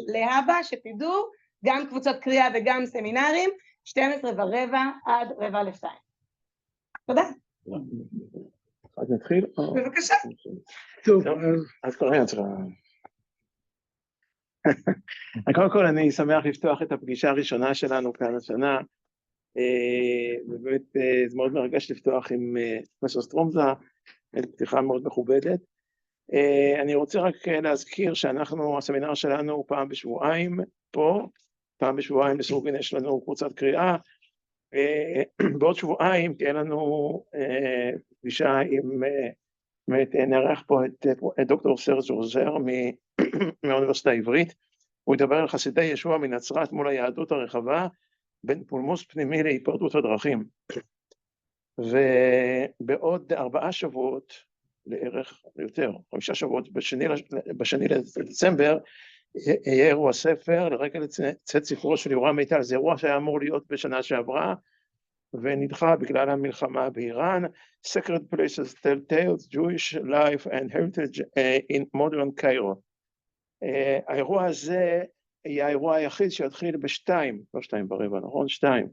להבא, שתדעו, גם קבוצות קריאה וגם סמינרים, 12:15 עד 1:45. תודה. אז נתחיל? בבקשה. טוב, אז קודם כל אני שמח לפתוח את הפגישה הראשונה שלנו כאן השנה, ובאמת זה מאוד מרגש לפתוח עם פרופסור סטרומזה, פתיחה מאוד מכובדת. אני רוצה רק להזכיר שאנחנו, הסמינר שלנו הוא פעם בשבועיים פה, פעם בשבועיים לסרוגין יש לנו קבוצת קריאה, בעוד שבועיים תהיה לנו פגישה עם, נערך פה את דוקטור סרג' עוזר מהאוניברסיטה העברית, הוא ידבר על חסידי ישוע מנצרת מול היהדות הרחבה, בין פולמוס פנימי להיפרדות הדרכים. ובעוד 4 שבועות, לערך יותר, 5 שבועות, בשני לדצמבר, יהיה אירוע ספר לרגל צאת ספרו של יורם מיטל. זה אירוע שהיה אמור להיות בשנה שעברה, ונדחה בגלל המלחמה באיראן. Sacred Places Tell Tales, Jewish Life and Heritage in Modern Cairo. האירוע הזה יהיה האירוע היחיד שיתחיל ב2, לא 2:15, נכון? 2.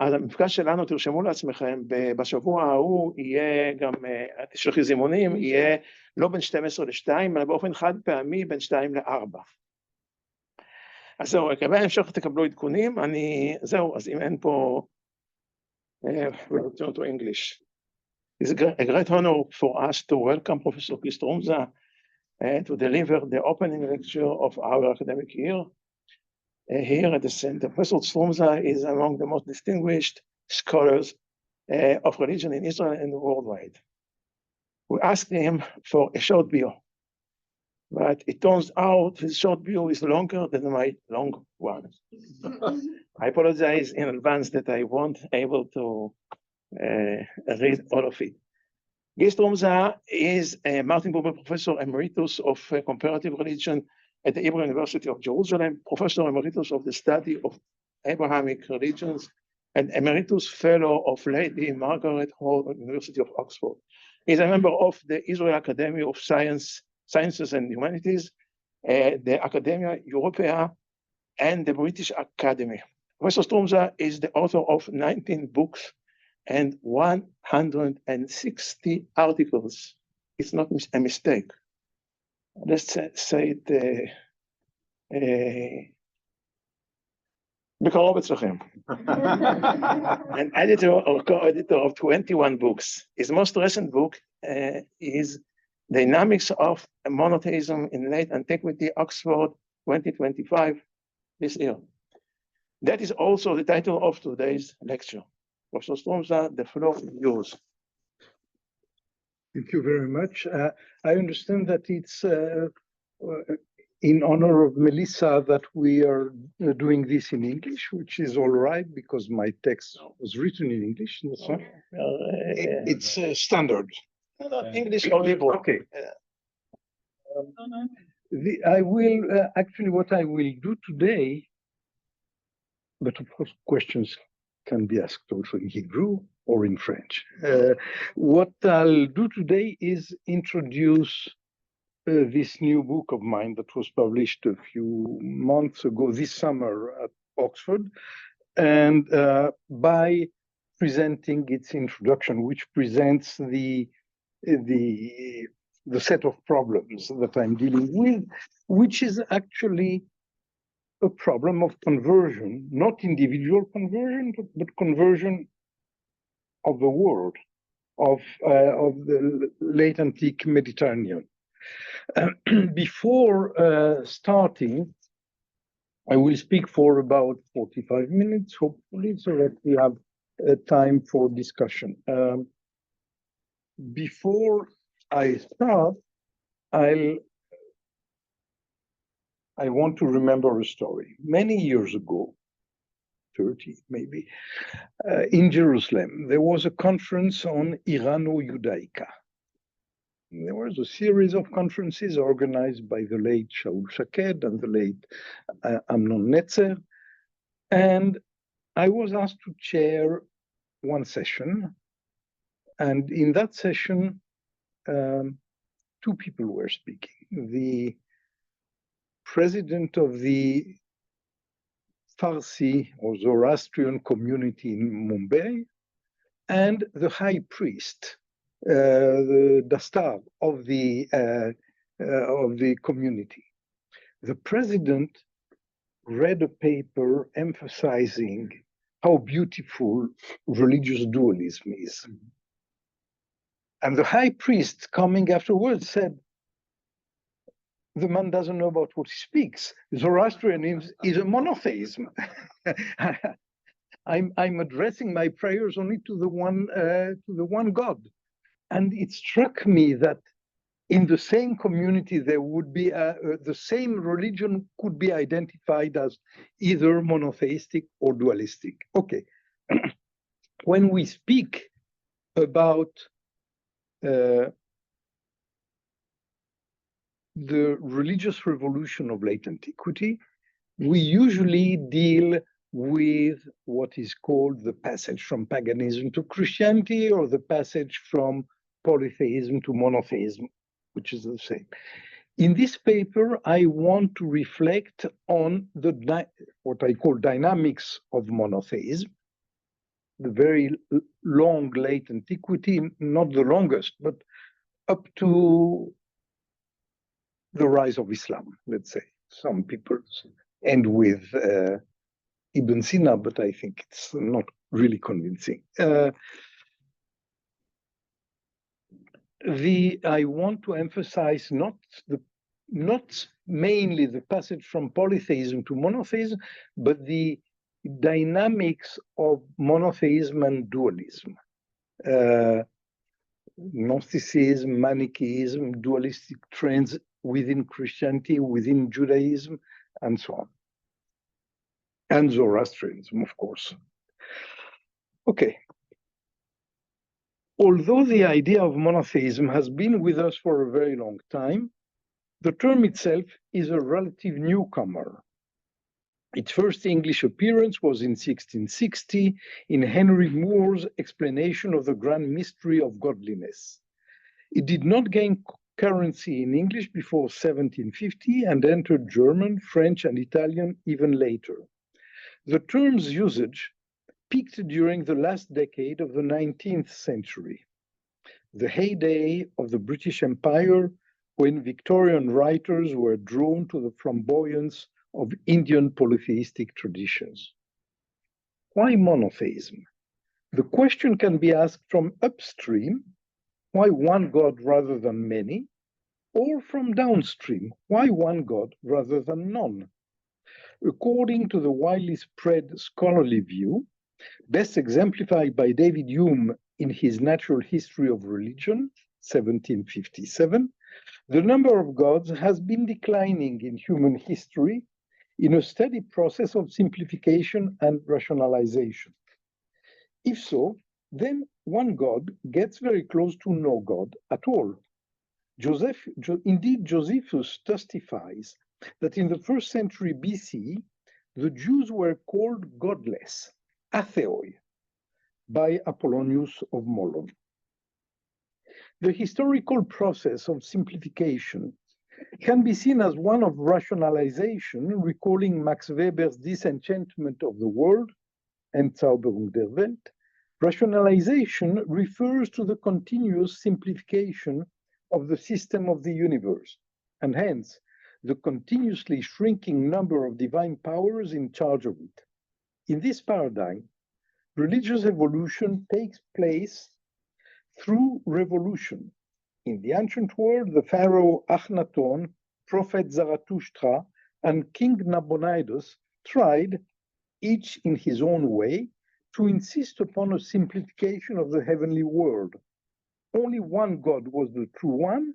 המפגש שלנו, תרשמו לעצמכם, בשבוע ההוא יהיה גם, תשלחי זימונים, יהיה לא בין 12 ל-2, אלא באופן חד פעמי בין 2 ל-4. אז זהו, כמובן המשך תקבלו עדכונים, זהו, אז אם אין פה, we'll turn to English. It's a great honor for us to welcome Professor Stroumsa to deliver the opening lecture of our academic year. Here at the center, Professor Stroumsa is among the most distinguished scholars of religion in Israel and worldwide. We asked him for a short bio, but it turns out his short bio is longer than my long one. I apologize in advance that I won't able to read all of it. Stroumsa is a Martin Buber Professor Emeritus of Comparative Religion at the Hebrew University of Jerusalem, Professor Emeritus of the Study of Abrahamic Religions, and Emeritus Fellow of Lady Margaret Hall University of Oxford. He is a member of the Israel Academy of Sciences and Humanities, the Academia Europea, and the British Academy. Professor Stroumsa is the author of 19 books and 160 articles. It's not a mistake. Let's say it בקרוב אצלכם. An editor or co-editor of 21 books. His most recent book is Dynamics of Monotheism in Late Antiquity, Oxford, 2025, this year. That is also the title of today's lecture. Professor Stroumsa, the floor is yours. Thank you very much. I understand that it's in honor of Melissa that we are doing this in English, which is all right because my text was written in English. It's standard. English or Hebrew. Okay. I will actually what I will do today, but of course questions can be asked also in Hebrew or in French. What I'll do today is introduce this new book of mine that was published a few months ago, this summer at Oxford, and by presenting its introduction, which presents the set of problems that I'm dealing with, which is actually a problem of conversion, not individual conversion, but conversion of the world, of the late antique Mediterranean. Before starting, I will speak for about 45 minutes, hopefully, so that we have time for discussion. Before I start, I want to remember a story. Many years ago, 30 maybe, in Jerusalem, there was a conference on Irano-Judaica. There was a series of conferences organized by the late Shaul Shaked and the late Amnon Netzer, and I was asked to chair one session, and in that session, 2 people were speaking. The president of the Farsi or Zoroastrian community in Mumbai, and the high priest, the dastar of the community. The president read a paper emphasizing how beautiful religious dualism is. And the high priest coming afterwards said, the man doesn't know about what he speaks. Zoroastrianism is a monotheism. I'm addressing my prayers only to the one God. And it struck me that in the same community, there would be the same religion could be identified as either monotheistic or dualistic. Okay. When we speak about the religious revolution of late antiquity, we usually deal with what is called the passage from paganism to Christianity, or the passage from polytheism to monotheism, which is the same. In this paper, I want to reflect on what I call dynamics of monotheism, the very long late antiquity, not the longest, but up to the rise of Islam, let's say. Some people end with Ibn Sina, but I think it's not really convincing. I want to emphasize not mainly the passage from polytheism to monotheism, but the dynamics of monotheism and dualism. Gnosticism, Manichaeism, dualistic trends within Christianity, within Judaism, and so on. And Zoroastrianism, of course. Okay. Although the idea of monotheism has been with us for a very long time, the term itself is a relative newcomer. Its first English appearance was in 1660 in Henry Moore's explanation of the grand mystery of godliness. It did not gain currency in English before 1750 and entered German, French, and Italian even later. The term's usage peaked during the last decade of the 19th century, the heyday of the British Empire, when Victorian writers were drawn to the flamboyance of Indian polytheistic traditions. Why monotheism? The question can be asked from upstream, why one God rather than many? Or from downstream, why one God rather than none? According to the widely spread scholarly view, best exemplified by David Hume in his Natural History of Religion, 1757, the number of gods has been declining in human history in a steady process of simplification and rationalization. If so, then one God gets very close to no God at all. Indeed, Josephus testifies that in the 1st century BC, the Jews were called godless, atheoi, by Apollonius of Molon. The historical process of simplification can be seen as one of rationalization, recalling Max Weber's Disenchantment of the World, Entzauberung der Welt. Rationalization refers to the continuous simplification of the system of the universe, and hence the continuously shrinking number of divine powers in charge of it. In this paradigm, religious evolution takes place through revolution. In the ancient world, the pharaoh Akhenaton, prophet Zarathustra, and King Nabonidus tried, each in his own way, to insist upon a simplification of the heavenly world. Only one God was the true one,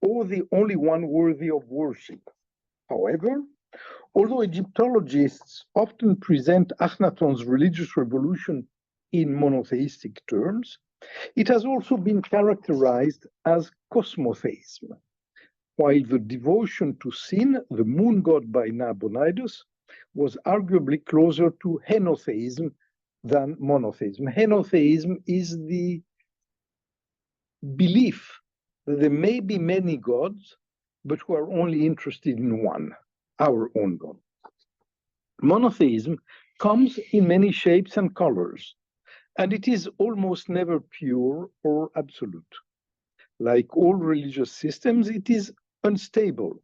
or the only one worthy of worship. However, although Egyptologists often present Akhenaton's religious revolution in monotheistic terms, it has also been characterized as cosmotheism, while the devotion to Sin, the moon god by Nabonidus, was arguably closer to henotheism than monotheism. Henotheism is the belief that there may be many gods, but who are only interested in one. our own God. Monotheism comes in many shapes and colors, and it is almost never pure or absolute. Like all religious systems, it is unstable,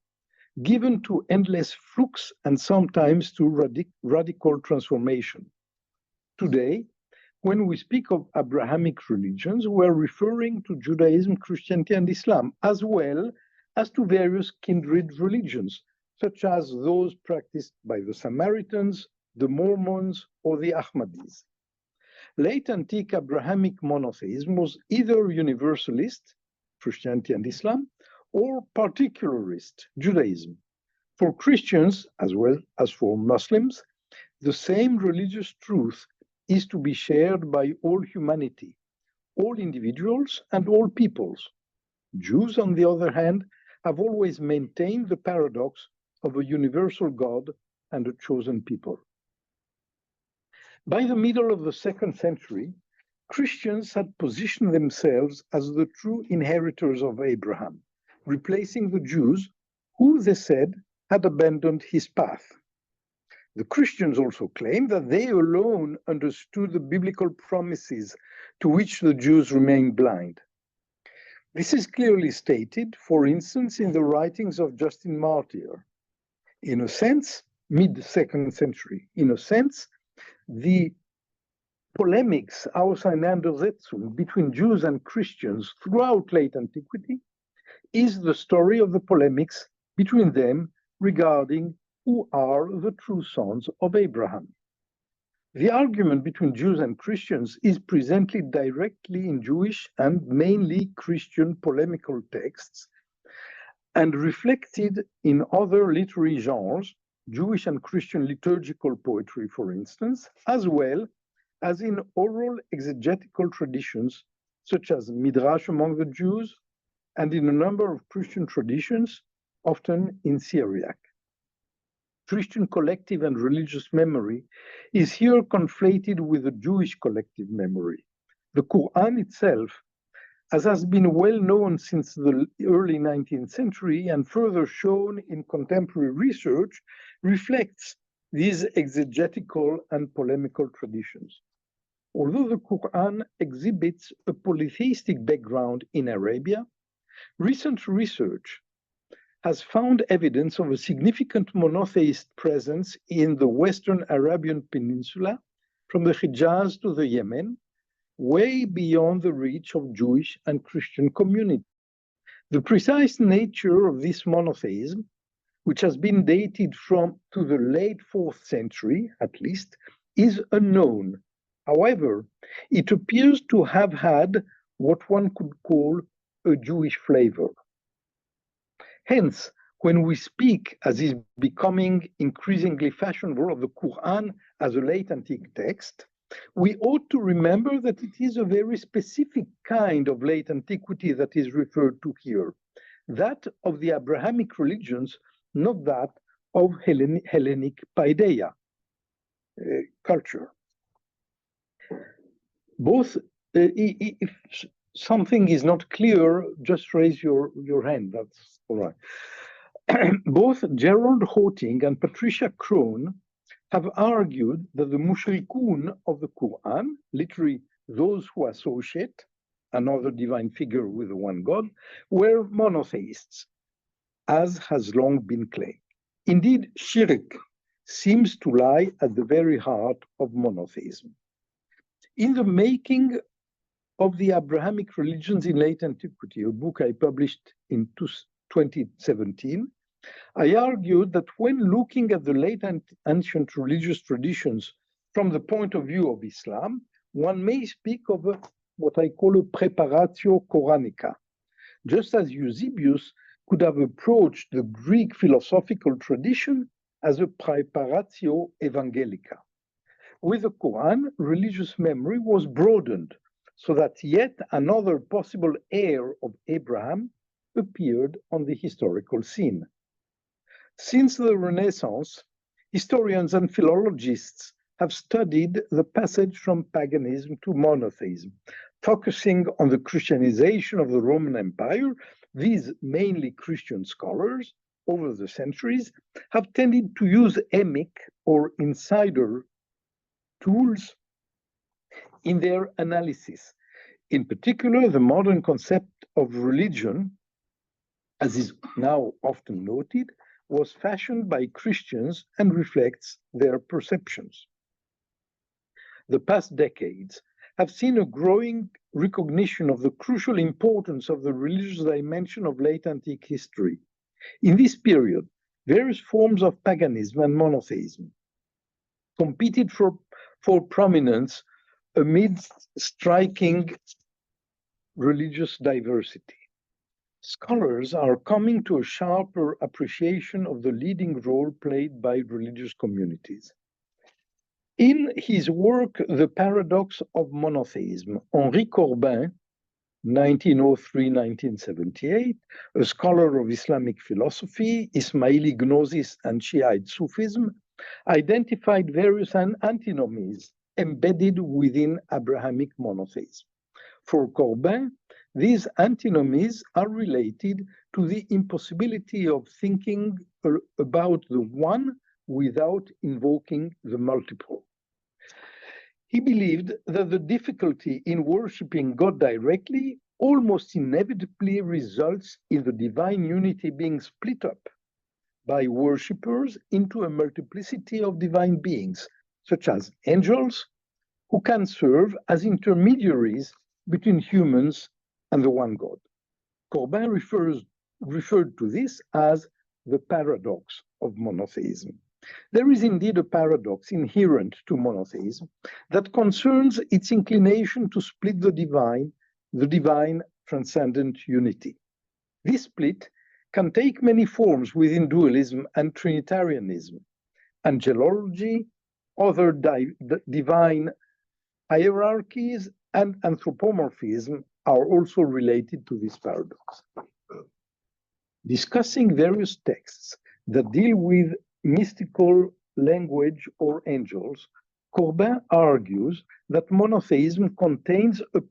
given to endless flux and sometimes to radical transformation. Today, when we speak of Abrahamic religions, we're referring to Judaism, Christianity, and Islam, as well as to various kindred religions, such as those practiced by the Samaritans, the Mormons, or the Ahmadis. Late antique Abrahamic monotheism was either universalist, Christianity and Islam, or particularist, Judaism. For Christians, as well as for Muslims, the same religious truth is to be shared by all humanity, all individuals and all peoples. Jews, on the other hand, have always maintained the paradox of a universal God and a chosen people. By the middle of the 2nd century, Christians had positioned themselves as the true inheritors of Abraham, replacing the Jews, who, they said, had abandoned his path. The Christians also claimed that they alone understood the biblical promises to which the Jews remained blind. This is clearly stated, for instance, in the writings of Justin Martyr. In a sense, mid-2nd century, in a sense, the polemics auseinandersetzung between Jews and Christians throughout late antiquity is the story of the polemics between them regarding who are the true sons of Abraham. The argument between Jews and Christians is presented directly in Jewish and mainly Christian polemical texts and reflected in other literary genres, Jewish and Christian liturgical poetry, for instance, as well as in oral exegetical traditions, such as Midrash among the Jews, and in a number of Christian traditions, often in Syriac. Christian collective and religious memory is here conflated with the Jewish collective memory. The Quran itself, as has been well known since the early 19th century and further shown in contemporary research, reflects these exegetical and polemical traditions. Although the Quran exhibits a polytheistic background in Arabia, recent research has found evidence of a significant monotheist presence in the Western Arabian Peninsula, from the Hijaz to the Yemen, way beyond the reach of Jewish and Christian communities. The precise nature of this monotheism, which has been dated to the late 4th century, at least, is unknown. However, it appears to have had what one could call a Jewish flavor. Hence, when we speak, as is becoming increasingly fashionable, of the Quran as a late antique text, we ought to remember that it is a very specific kind of late antiquity that is referred to here, that of the Abrahamic religions, not that of Hellenic paideia culture. Both, if something is not clear, just raise your hand, that's all right. Both Gerald Hoting and Patricia Crone have argued that the mushrikun of the Quran, literally those who associate another divine figure with the one God, were monotheists, as has long been claimed. Indeed, shirk seems to lie at the very heart of monotheism. In the making of the Abrahamic religions in late antiquity, a book I published in 2017, I argued that when looking at the late ancient religious traditions from the point of view of Islam, one may speak of what I call a preparatio Coranica, just as Eusebius could have approached the Greek philosophical tradition as a preparatio evangelica. With the Quran, religious memory was broadened so that yet another possible heir of Abraham appeared on the historical scene. Since the Renaissance, historians and philologists have studied the passage from paganism to monotheism, focusing on the Christianization of the Roman Empire. These mainly Christian scholars over the centuries have tended to use emic or insider tools in their analysis. In particular, the modern concept of religion, as is now often noted, was fashioned by Christians and reflects their perceptions. The past decades have seen a growing recognition of the crucial importance of the religious dimension of late antique history. In this period, various forms of paganism and monotheism competed for prominence amidst striking religious diversity. Scholars are coming to a sharper appreciation of the leading role played by religious communities. In his work, The Paradox of Monotheism, Henri Corbin, 1903-1978, a scholar of Islamic philosophy, Ismaili gnosis, and Shiite Sufism, identified various antinomies embedded within Abrahamic monotheism. For Corbin, these antinomies are related to the impossibility of thinking about the one without invoking the multiple. He believed that the difficulty in worshiping God directly almost inevitably results in the divine unity being split up by worshippers into a multiplicity of divine beings, such as angels, who can serve as intermediaries between humans and the one God. Corbin referred to this as the paradox of monotheism. There is indeed a paradox inherent to monotheism that concerns its inclination to split the divine transcendent unity. This split can take many forms within dualism and Trinitarianism. Angelology, other divine hierarchies, and anthropomorphism are also related to this paradox. Discussing various texts that deal with mystical language or angels, Corbin argues that monotheism contains a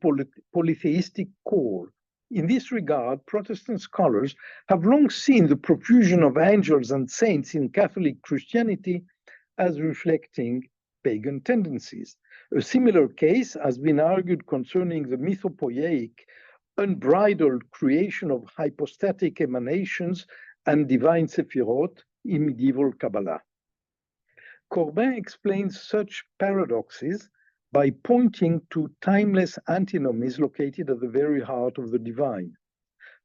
polytheistic core. In this regard, Protestant scholars have long seen the profusion of angels and saints in Catholic Christianity as reflecting pagan tendencies. A similar case has been argued concerning the mythopoeic, unbridled creation of hypostatic emanations and divine sephirot in medieval Kabbalah. Corbin explains such paradoxes by pointing to timeless antinomies located at the very heart of the divine.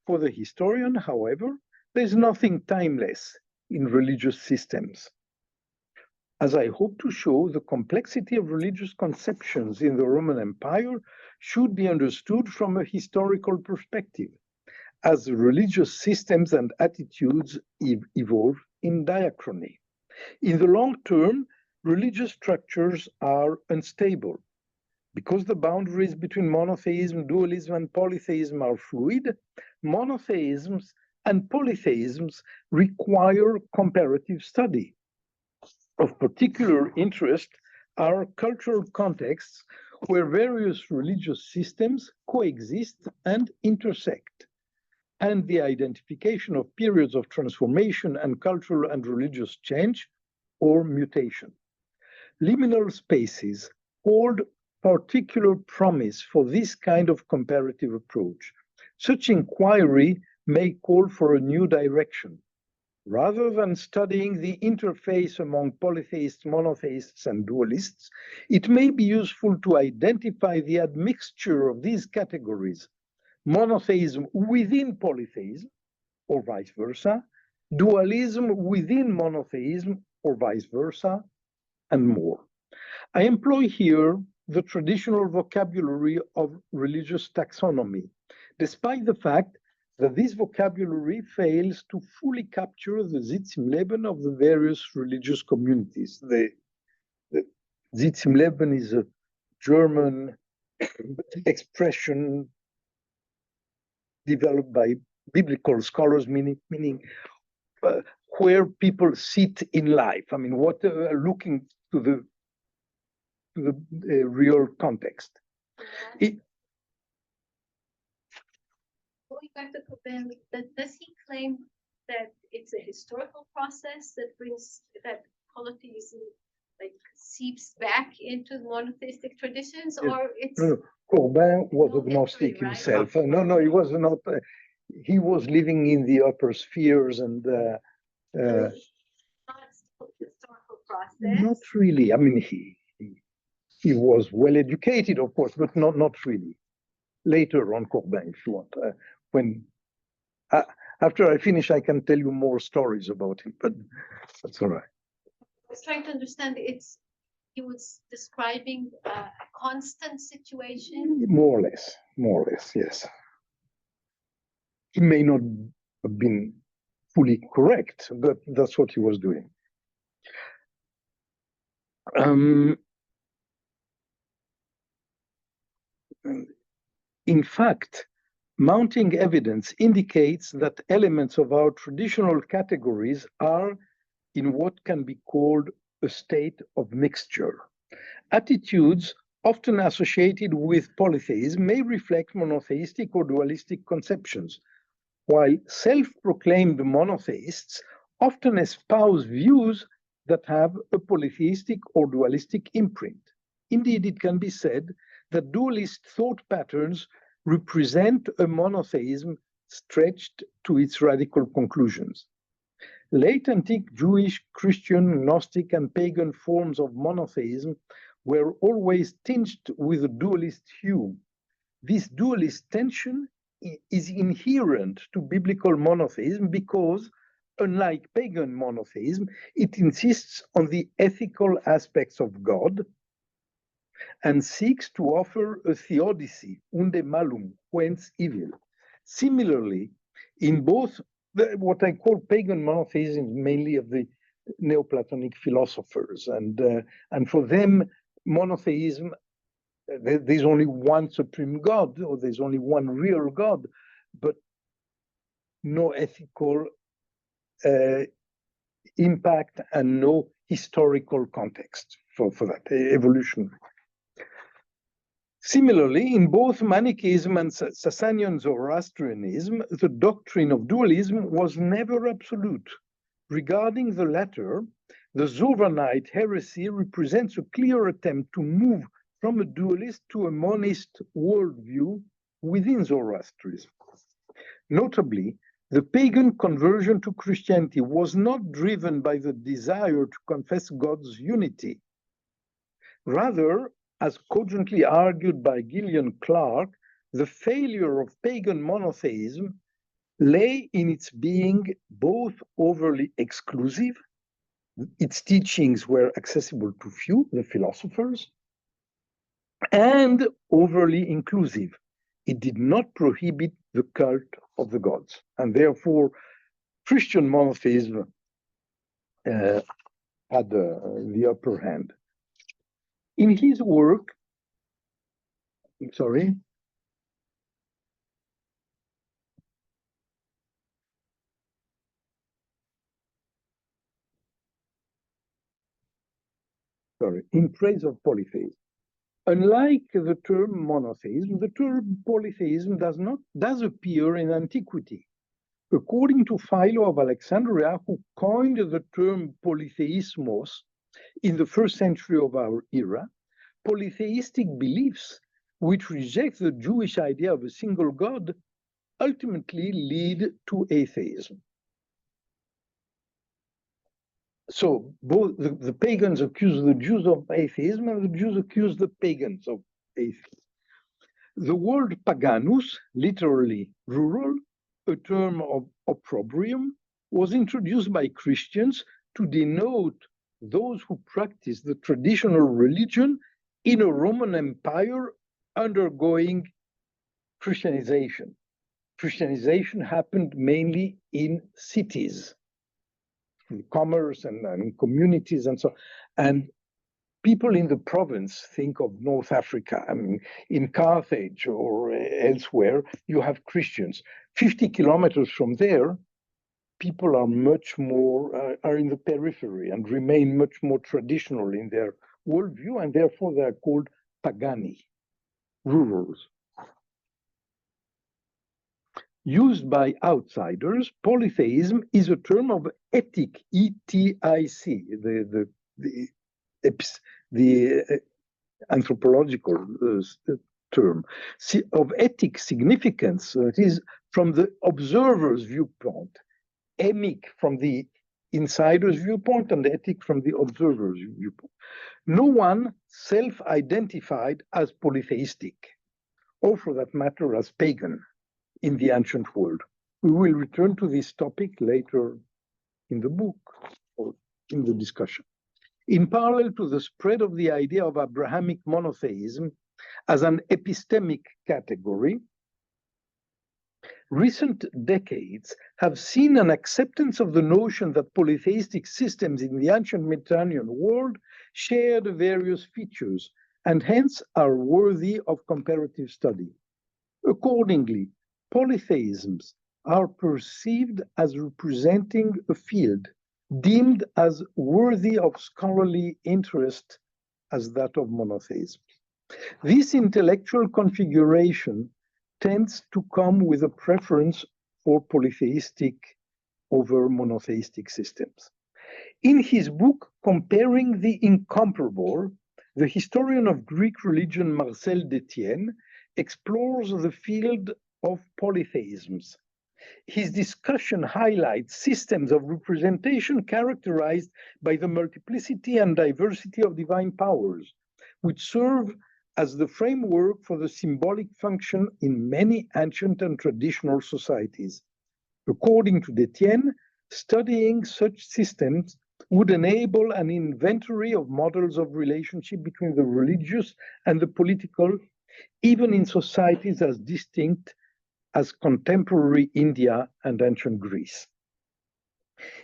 For the historian, however, there is nothing timeless in religious systems. As I hope to show, the complexity of religious conceptions in the Roman Empire should be understood from a historical perspective, as religious systems and attitudes evolve in diachrony. In the long term, religious structures are unstable. Because the boundaries between monotheism, dualism, and polytheism are fluid, monotheisms and polytheisms require comparative study. Of particular interest are cultural contexts where various religious systems coexist and intersect, and the identification of periods of transformation and cultural and religious change or mutation. Liminal spaces hold particular promise for this kind of comparative approach. Such inquiry may call for a new direction. Rather than studying the interface among polytheists, monotheists, and dualists, it may be useful to identify the admixture of these categories: monotheism within polytheism, or vice versa, dualism within monotheism, or vice versa, and more. I employ here the traditional vocabulary of religious taxonomy, despite the fact that this vocabulary fails to fully capture the Sitzimleben of the various religious communities. The Sitzimleben is a German expression developed by biblical scholars, meaning where people sit in life. I mean, what looking to the real context. Going back to Corbin, does he claim that it's a historical process that brings that polytheism like seeps back into monotheistic traditions, or it's Corbin was no agnostic history, right? himself. No, he was not. He was living in the upper spheres and. Not still a historical process. Not really. I mean, he was well educated, of course, but not really. Later on, Corbin, if you want. After I finish, I can tell you more stories about him, but that's all right. I was trying to understand. He was describing a constant situation. More or less, yes. He may not have been fully correct, but that's what he was doing. In fact, mounting evidence indicates that elements of our traditional categories are in what can be called a state of mixture. Attitudes often associated with polytheism may reflect monotheistic or dualistic conceptions, while self-proclaimed monotheists often espouse views that have a polytheistic or dualistic imprint. Indeed, it can be said that dualist thought patterns represent a monotheism stretched to its radical conclusions. Late antique Jewish, Christian, Gnostic, and pagan forms of monotheism were always tinged with a dualist hue. This dualist tension is inherent to biblical monotheism because, unlike pagan monotheism, it insists on the ethical aspects of God and seeks to offer a theodicy, unde malum, whence evil. Similarly, in both what I call pagan monotheism, mainly of the Neoplatonic philosophers, and for them, monotheism, there's only one supreme God, or there's only one real God, but no ethical impact and no historical context for that evolution. Similarly, in both Manichaeism and Sasanian Zoroastrianism, the doctrine of dualism was never absolute. Regarding the latter, the Zoranite heresy represents a clear attempt to move from a dualist to a monist worldview within Zoroastrianism. Notably, the pagan conversion to Christianity was not driven by the desire to confess God's unity. Rather, as cogently argued by Gillian Clark, the failure of pagan monotheism lay in its being both overly exclusive, its teachings were accessible to few, the philosophers, and overly inclusive. It did not prohibit the cult of the gods, and therefore Christian monotheism had the upper hand. In his work, sorry, in praise of polytheism. Unlike the term monotheism, the term polytheism does appear in Antiquity. According to Philo of Alexandria, who coined the term polytheismos in the 1st century of our era, polytheistic beliefs, which reject the Jewish idea of a single God, ultimately lead to atheism. So both the pagans accuse the Jews of atheism, and the Jews accuse the pagans of atheism. The word paganus, literally rural, a term of opprobrium, was introduced by Christians to denote those who practice the traditional religion in a Roman Empire undergoing Christianization. Christianization happened mainly in cities, in commerce and in communities and so on. And people in the province think of North Africa. I mean, in Carthage or elsewhere, you have Christians. 50 kilometers from there, people are much more, are in the periphery and remain much more traditional in their worldview, and therefore they are called pagani, rurals. Used by outsiders, polytheism is a term of ethic, E-T-I-C, the anthropological term, of ethic significance. It is from the observer's viewpoint, emic from the insider's viewpoint, and ethic from the observer's viewpoint. No one self-identified as polytheistic, or for that matter, as pagan in the ancient world. We will return to this topic later in the book or in the discussion. In parallel to the spread of the idea of Abrahamic monotheism as an epistemic category, recent decades have seen an acceptance of the notion that polytheistic systems in the ancient Mediterranean world share the various features and hence are worthy of comparative study. Accordingly, polytheisms are perceived as representing a field deemed as worthy of scholarly interest as that of monotheism. This intellectual configuration tends to come with a preference for polytheistic over monotheistic systems. In his book, Comparing the Incomparable, the historian of Greek religion Marcel Détienne explores the field of polytheisms. His discussion highlights systems of representation characterized by the multiplicity and diversity of divine powers, which serve as the framework for the symbolic function in many ancient and traditional societies. According to Détienne, studying such systems would enable an inventory of models of relationship between the religious and the political, even in societies as distinct as contemporary India and ancient Greece.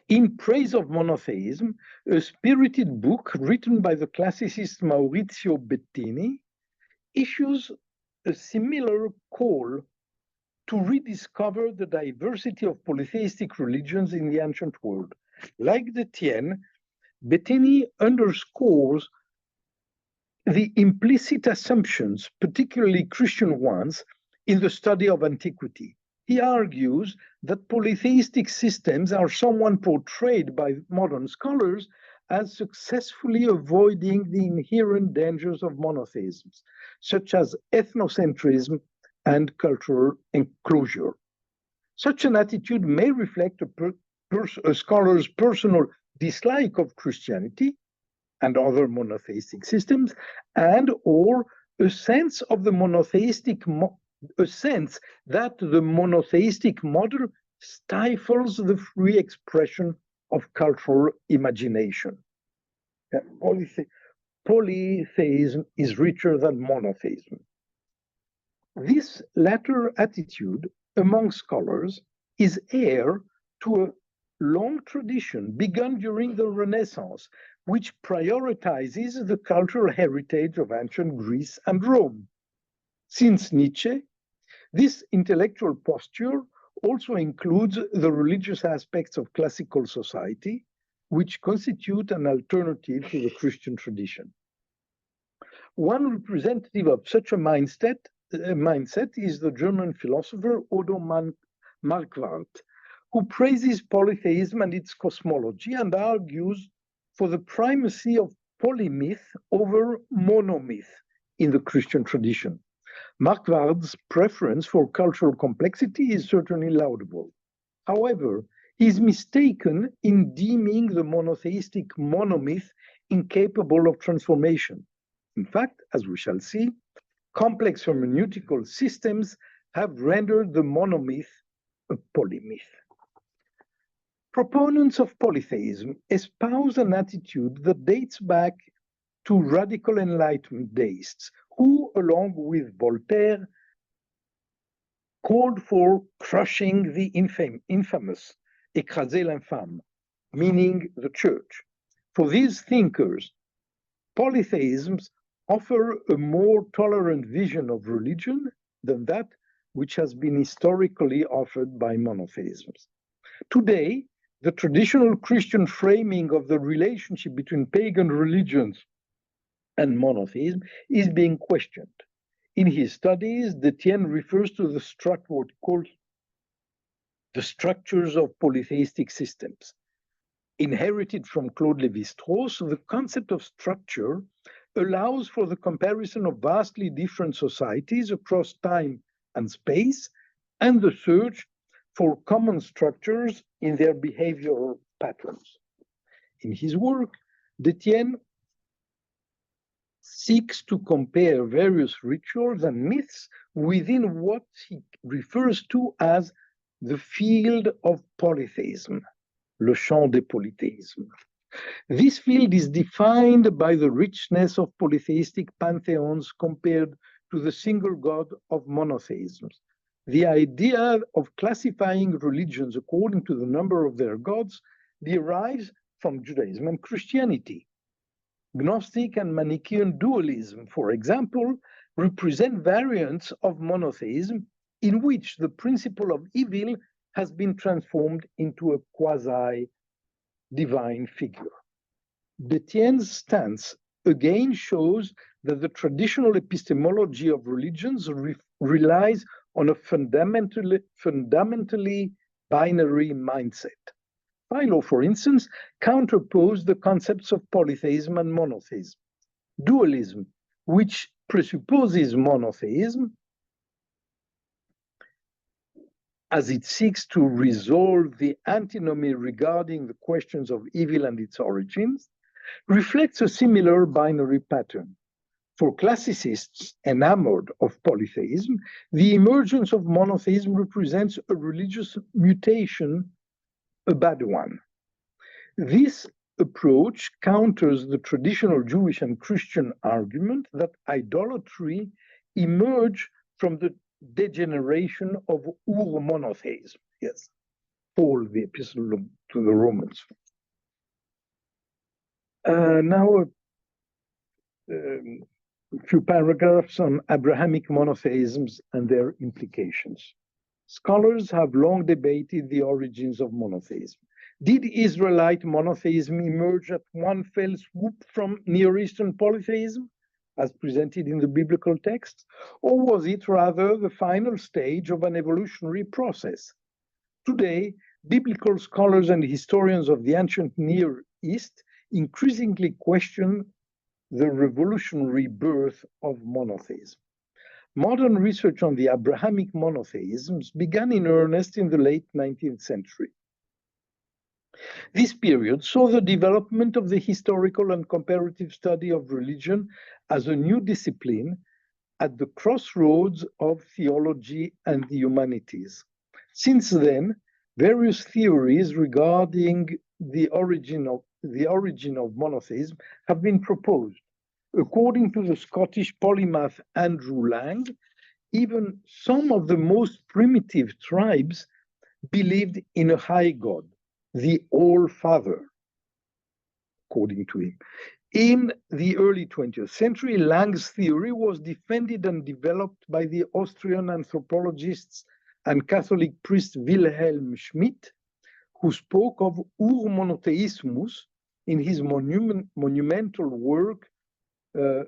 In Praise of Monotheism, a spirited book written by the classicist Maurizio Bettini issues a similar call to rediscover the diversity of polytheistic religions in the ancient world. Like Détienne, Bettini underscores the implicit assumptions, particularly Christian ones, in the study of antiquity. He argues that polytheistic systems are somewhat portrayed by modern scholars as successfully avoiding the inherent dangers of monotheisms, such as ethnocentrism and cultural enclosure. Such an attitude may reflect a scholar's personal dislike of Christianity and other monotheistic systems, and or a sense of the a sense that the monotheistic model stifles the free expression of cultural imagination. Polytheism is richer than monotheism. This latter attitude among scholars is heir to a long tradition begun during the Renaissance, which prioritizes the cultural heritage of ancient Greece and Rome. Since Nietzsche, this intellectual posture also includes the religious aspects of classical society, which constitute an alternative to the Christian tradition. One representative of such a mindset is the German philosopher Odo Marquardt, who praises polytheism and its cosmology and argues for the primacy of polymyth over monomyth in the Christian tradition. Marquardt's preference for cultural complexity is certainly laudable. However, he is mistaken in deeming the monotheistic monomyth incapable of transformation. In fact, as we shall see, complex hermeneutical systems have rendered the monomyth a polymyth. Proponents of polytheism espouse an attitude that dates back to radical Enlightenment deists, who, along with Voltaire, called for crushing the infamous, écraser l'infâme, meaning the church. For these thinkers, polytheisms offer a more tolerant vision of religion than that which has been historically offered by monotheisms. Today, the traditional Christian framing of the relationship between pagan religions and monotheism is being questioned. In his studies, Détienne refers to the what he calls the structures of polytheistic systems. Inherited from Claude Lévi-Strauss, the concept of structure allows for the comparison of vastly different societies across time and space, and the search for common structures in their behavioral patterns. In his work, Détienne seeks to compare various rituals and myths within what he refers to as the field of polytheism, le champ des polythéismes. This field is defined by the richness of polytheistic pantheons compared to the single god of monotheisms. The idea of classifying religions according to the number of their gods derives from Judaism and Christianity. Gnostic and Manichaean dualism, for example, represent variants of monotheism in which the principle of evil has been transformed into a quasi-divine figure. Détienne's stance again shows that the traditional epistemology of religions relies on a fundamentally binary mindset. Philo, for instance, counterposed the concepts of polytheism and monotheism. Dualism, which presupposes monotheism, as it seeks to resolve the antinomy regarding the questions of evil and its origins, reflects a similar binary pattern. For classicists enamored of polytheism, the emergence of monotheism represents a religious mutation, a bad one. This approach counters the traditional Jewish and Christian argument that idolatry emerged from the degeneration of ur-monotheism. Yes, Paul, the epistle to the Romans. Now, a few paragraphs on Abrahamic monotheisms and their implications. Scholars have long debated the origins of monotheism. Did Israelite monotheism emerge at one fell swoop from Near Eastern polytheism, as presented in the biblical texts, or was it rather the final stage of an evolutionary process? Today, biblical scholars and historians of the ancient Near East increasingly question the revolutionary birth of monotheism. Modern research on the Abrahamic monotheisms began in earnest in the late 19th century. This period saw the development of the historical and comparative study of religion as a new discipline at the crossroads of theology and the humanities. Since then, various theories regarding the origin of monotheism have been proposed. According to the Scottish polymath Andrew Lang, even some of the most primitive tribes believed in a high god, the All-Father, according to him. In the early 20th century, Lang's theory was defended and developed by the Austrian anthropologists and Catholic priest Wilhelm Schmidt, who spoke of ur-monotheismus in his monumental work, The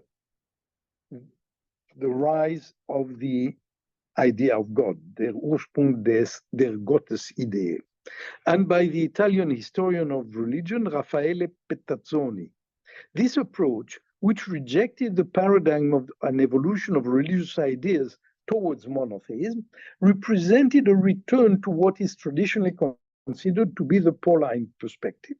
Rise of the Idea of God, der Ursprung der Gottesidee, and by the Italian historian of religion, Raffaele Pettazzoni. This approach, which rejected the paradigm of an evolution of religious ideas towards monotheism, represented a return to what is traditionally considered to be the Pauline perspective.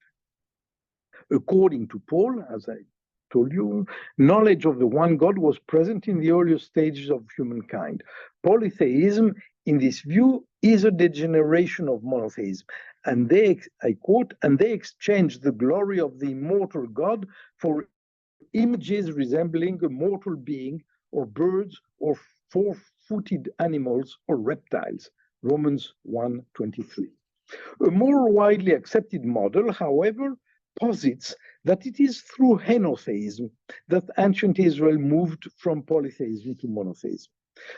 According to Paul, as I told you, knowledge of the one God was present in the earliest stages of humankind. Polytheism, in this view, is a degeneration of monotheism. And they, I quote, and they exchanged the glory of the immortal God for images resembling a mortal being, or birds, or four-footed animals, or reptiles. Romans 1:23. A more widely accepted model, however, posits that it is through henotheism that ancient Israel moved from polytheism to monotheism.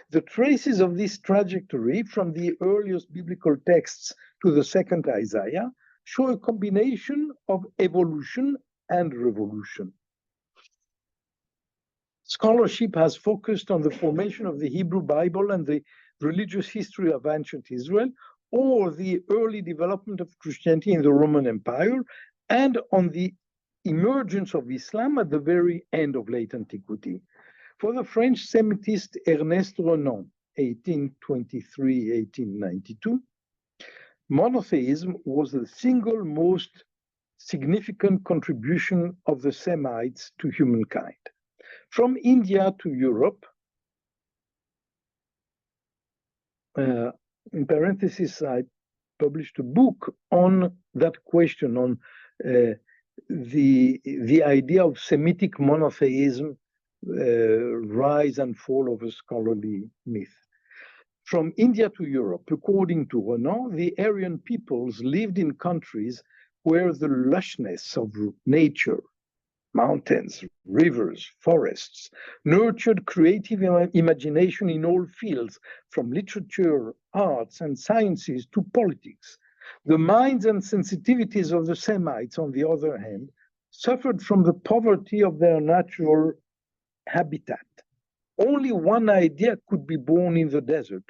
The traces of this trajectory from the earliest biblical texts to the second Isaiah show a combination of evolution and revolution. Scholarship has focused on the formation of the Hebrew Bible and the religious history of ancient Israel, or the early development of Christianity in the Roman Empire, and on the emergence of Islam at the very end of late antiquity. For the French Semitist Ernest Renan, 1823-1892, monotheism was the single most significant contribution of the Semites to humankind. From India to Europe, in parentheses, I published a book on that question, on the idea of Semitic monotheism, rise and fall of a scholarly myth. From India to Europe, according to Renan, the Aryan peoples lived in countries where the lushness of nature, mountains, rivers, forests, nurtured creative imagination in all fields, from literature, arts, and sciences to politics. The minds and sensitivities of the Semites, on the other hand, suffered from the poverty of their natural habitat. Only one idea could be born in the desert,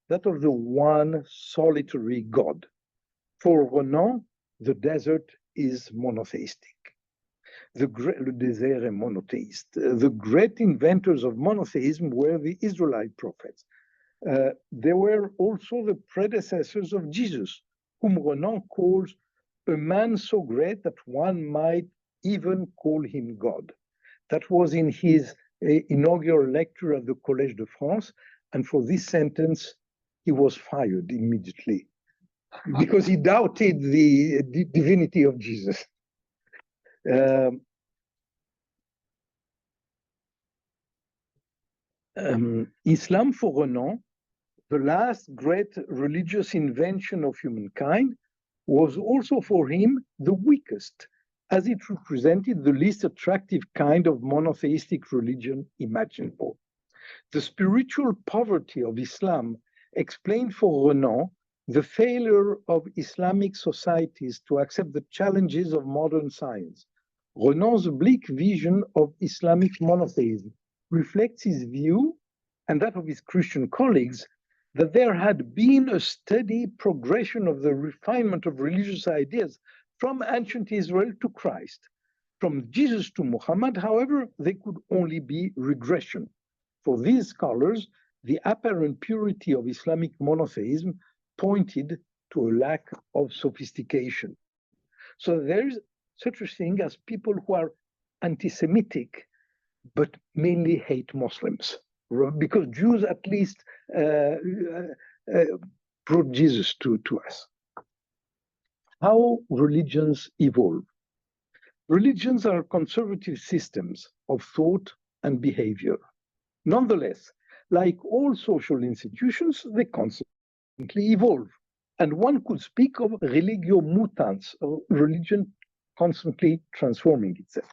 that of the one solitary God. For Renan, the desert is monotheistic. Le désert est monothéiste. The great inventors of monotheism were the Israelite prophets. They were also the predecessors of Jesus, whom Renan calls a man so great that one might even call him God. That was in his inaugural lecture at the Collège de France, and for this sentence, he was fired immediately because he doubted the divinity of Jesus. Islam for Renan, the last great religious invention of humankind, was also for him the weakest, as it represented the least attractive kind of monotheistic religion imaginable. The spiritual poverty of Islam explained for Renan the failure of Islamic societies to accept the challenges of modern science. Renan's bleak vision of Islamic monotheism reflects his view, and that of his Christian colleagues, that there had been a steady progression of the refinement of religious ideas from ancient Israel to Christ. From Jesus to Muhammad, however, they could only be regression. For these scholars, the apparent purity of Islamic monotheism pointed to a lack of sophistication. So there is such a thing as people who are anti-Semitic, but mainly hate Muslims, because Jews at least brought Jesus to us. How religions evolve. Religions are conservative systems of thought and behavior. Nonetheless, like all social institutions, they constantly evolve. And one could speak of religio mutans, or religion constantly transforming itself.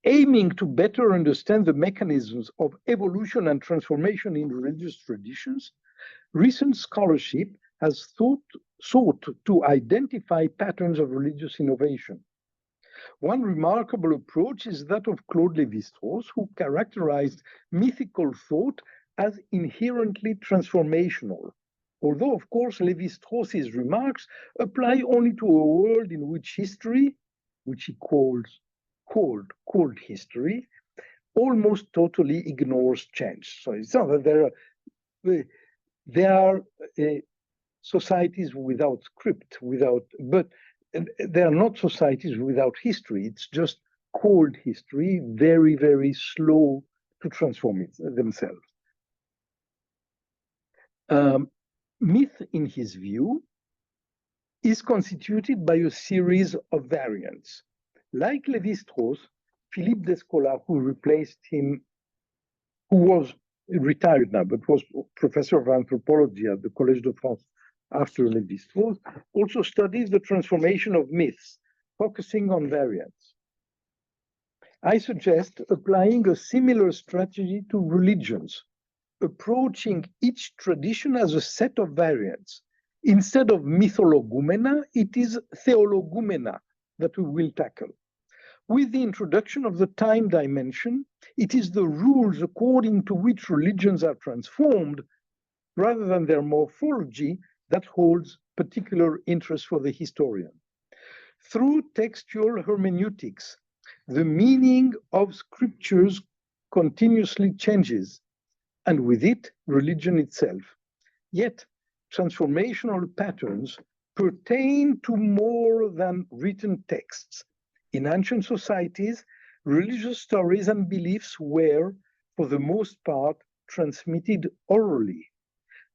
Aiming to better understand the mechanisms of evolution and transformation in religious traditions, recent scholarship has sought to identify patterns of religious innovation. One remarkable approach is that of Claude Lévi-Strauss, who characterized mythical thought as inherently transformational. Although, of course, Lévi-Strauss's remarks apply only to a world in which history, which he called history, almost totally ignores change. So it's not that there are societies without script, but they are not societies without history. It's just cold history, very, very slow to transform themselves. Myth, in his view, is constituted by a series of variants. Like Lévi-Strauss, Philippe Descola, who replaced him, who was retired now, but was professor of anthropology at the Collège de France after Lévi-Strauss, also studies the transformation of myths, focusing on variants. I suggest applying a similar strategy to religions, approaching each tradition as a set of variants. Instead of mythologumena, it is theologumena that we will tackle. With the introduction of the time dimension, it is the rules according to which religions are transformed, rather than their morphology, that holds particular interest for the historian. Through textual hermeneutics, the meaning of scriptures continuously changes, and with it, religion itself. Yet, transformational patterns pertain to more than written texts. In ancient societies, religious stories and beliefs were, for the most part, transmitted orally.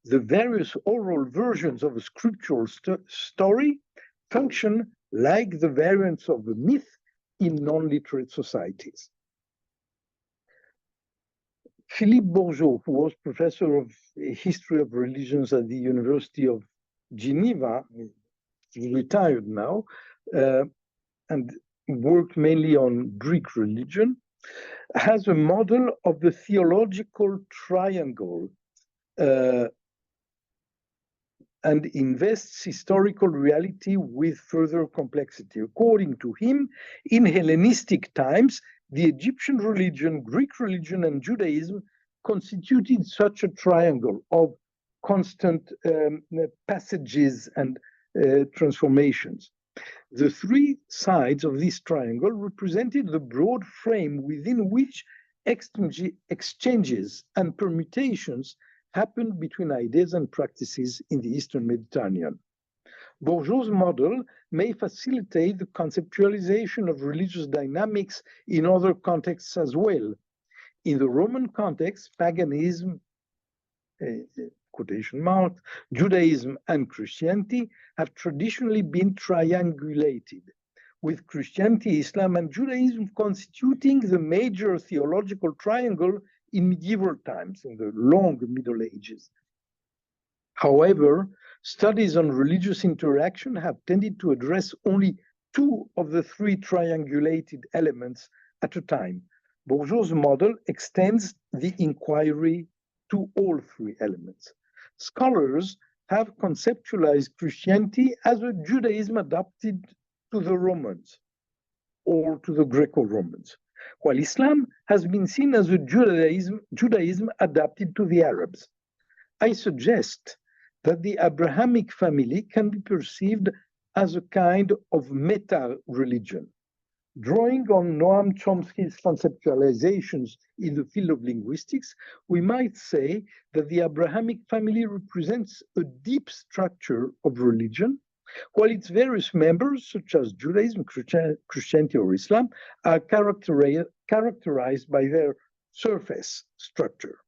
The various oral versions of a scriptural story function like the variants of a myth in non-literate societies. Philippe Bourgeot, who was professor of history of religions at the University of Geneva, he's retired now, and worked mainly on Greek religion, has a model of the theological triangle and invests historical reality with further complexity. According to him, in Hellenistic times, the Egyptian religion, Greek religion, and Judaism constituted such a triangle of constant passages and transformations. The three sides of this triangle represented the broad frame within which exchanges and permutations happened between ideas and practices in the Eastern Mediterranean. Bourgeot's model may facilitate the conceptualization of religious dynamics in other contexts as well. In the Roman context, paganism, quotation mark, Judaism and Christianity have traditionally been triangulated, with Christianity, Islam, and Judaism constituting the major theological triangle in medieval times, in the long Middle Ages. However, studies on religious interaction have tended to address only two of the three triangulated elements at a time. Bourgeot's model extends the inquiry to all three elements. Scholars have conceptualized Christianity as a Judaism adapted to the Romans or to the Greco-Romans, while Islam has been seen as a Judaism adapted to the Arabs. I suggest that the Abrahamic family can be perceived as a kind of meta-religion. Drawing on Noam Chomsky's conceptualizations in the field of linguistics, we might say that the Abrahamic family represents a deep structure of religion, while its various members, such as Judaism, Christianity, or Islam, are characterized by their surface structure.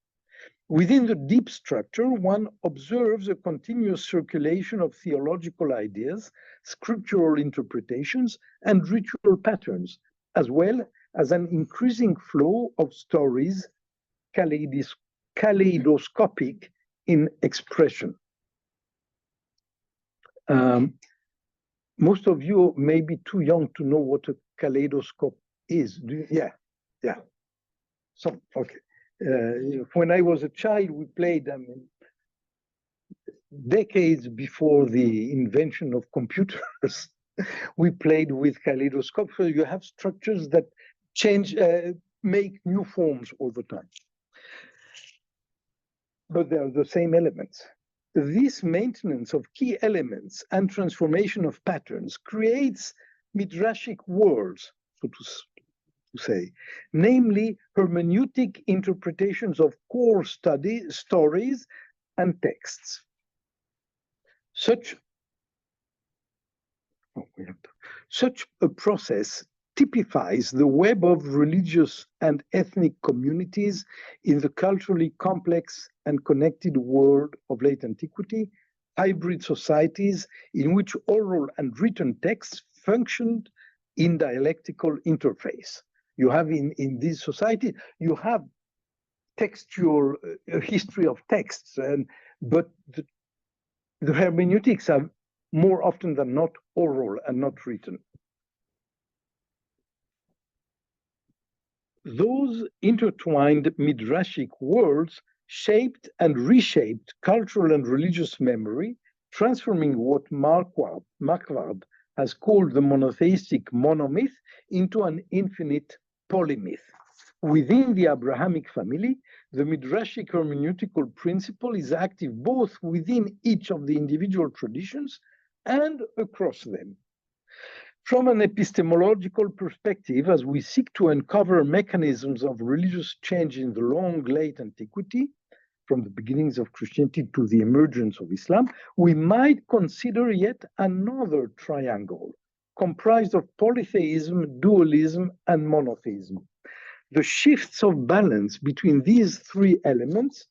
Within the deep structure, one observes a continuous circulation of theological ideas, scriptural interpretations, and ritual patterns, as well as an increasing flow of stories, kaleidoscopic in expression. Most of you may be too young to know what a kaleidoscope is. Yeah. So, okay. When I was a child, we played, decades before the invention of computers, we played with kaleidoscopes. So you have structures that change, make new forms all the time. But they are the same elements. This maintenance of key elements and transformation of patterns creates midrashic worlds, so to say, namely hermeneutic interpretations of core stories and texts. Such a process typifies the web of religious and ethnic communities in the culturally complex and connected world of late antiquity, hybrid societies in which oral and written texts functioned in dialectical interface. You have in this society, you have textual history of texts, but the hermeneutics are more often than not oral and not written. Those intertwined midrashic worlds shaped and reshaped cultural and religious memory, transforming what Marquard has called the monotheistic monomyth into an infinite polymyth. Within the Abrahamic family, the Midrashic hermeneutical principle is active both within each of the individual traditions and across them. From an epistemological perspective, as we seek to uncover mechanisms of religious change in the long late antiquity, from the beginnings of Christianity to the emergence of Islam, we might consider yet another triangle comprised of polytheism, dualism, and monotheism. The shifts of balance between these three elements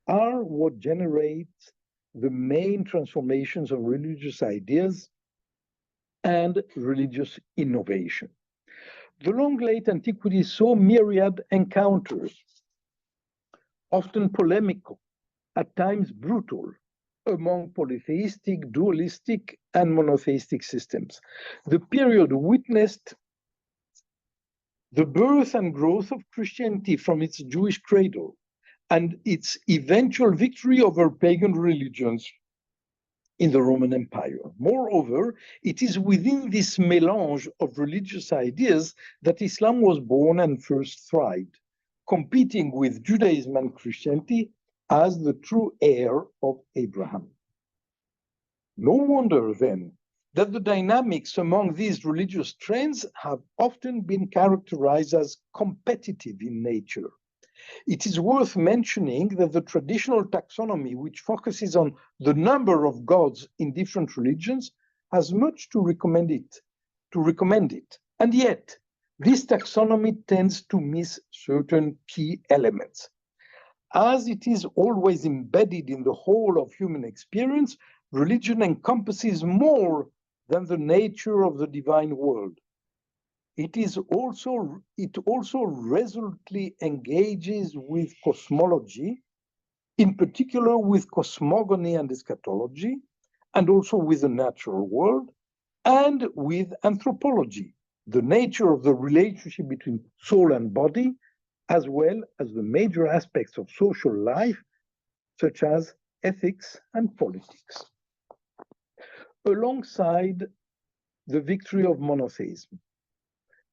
are what generates the main transformations of religious ideas and religious innovation. The long late antiquity saw myriad encounters, often polemical, at times brutal, among polytheistic, dualistic, and monotheistic systems. The period witnessed the birth and growth of Christianity from its Jewish cradle and its eventual victory over pagan religions in the Roman Empire. Moreover, it is within this melange of religious ideas that Islam was born and first thrived, competing with Judaism and Christianity as the true heir of Abraham. No wonder, then, that the dynamics among these religious trends have often been characterized as competitive in nature. It is worth mentioning that the traditional taxonomy, which focuses on the number of gods in different religions, has much to recommend it. And yet, this taxonomy tends to miss certain key elements. As it is always embedded in the whole of human experience, religion encompasses more than the nature of the divine world. It also resolutely engages with cosmology, in particular with cosmogony and eschatology, and also with the natural world, and with anthropology, the nature of the relationship between soul and body, as well as the major aspects of social life, such as ethics and politics. Alongside the victory of monotheism,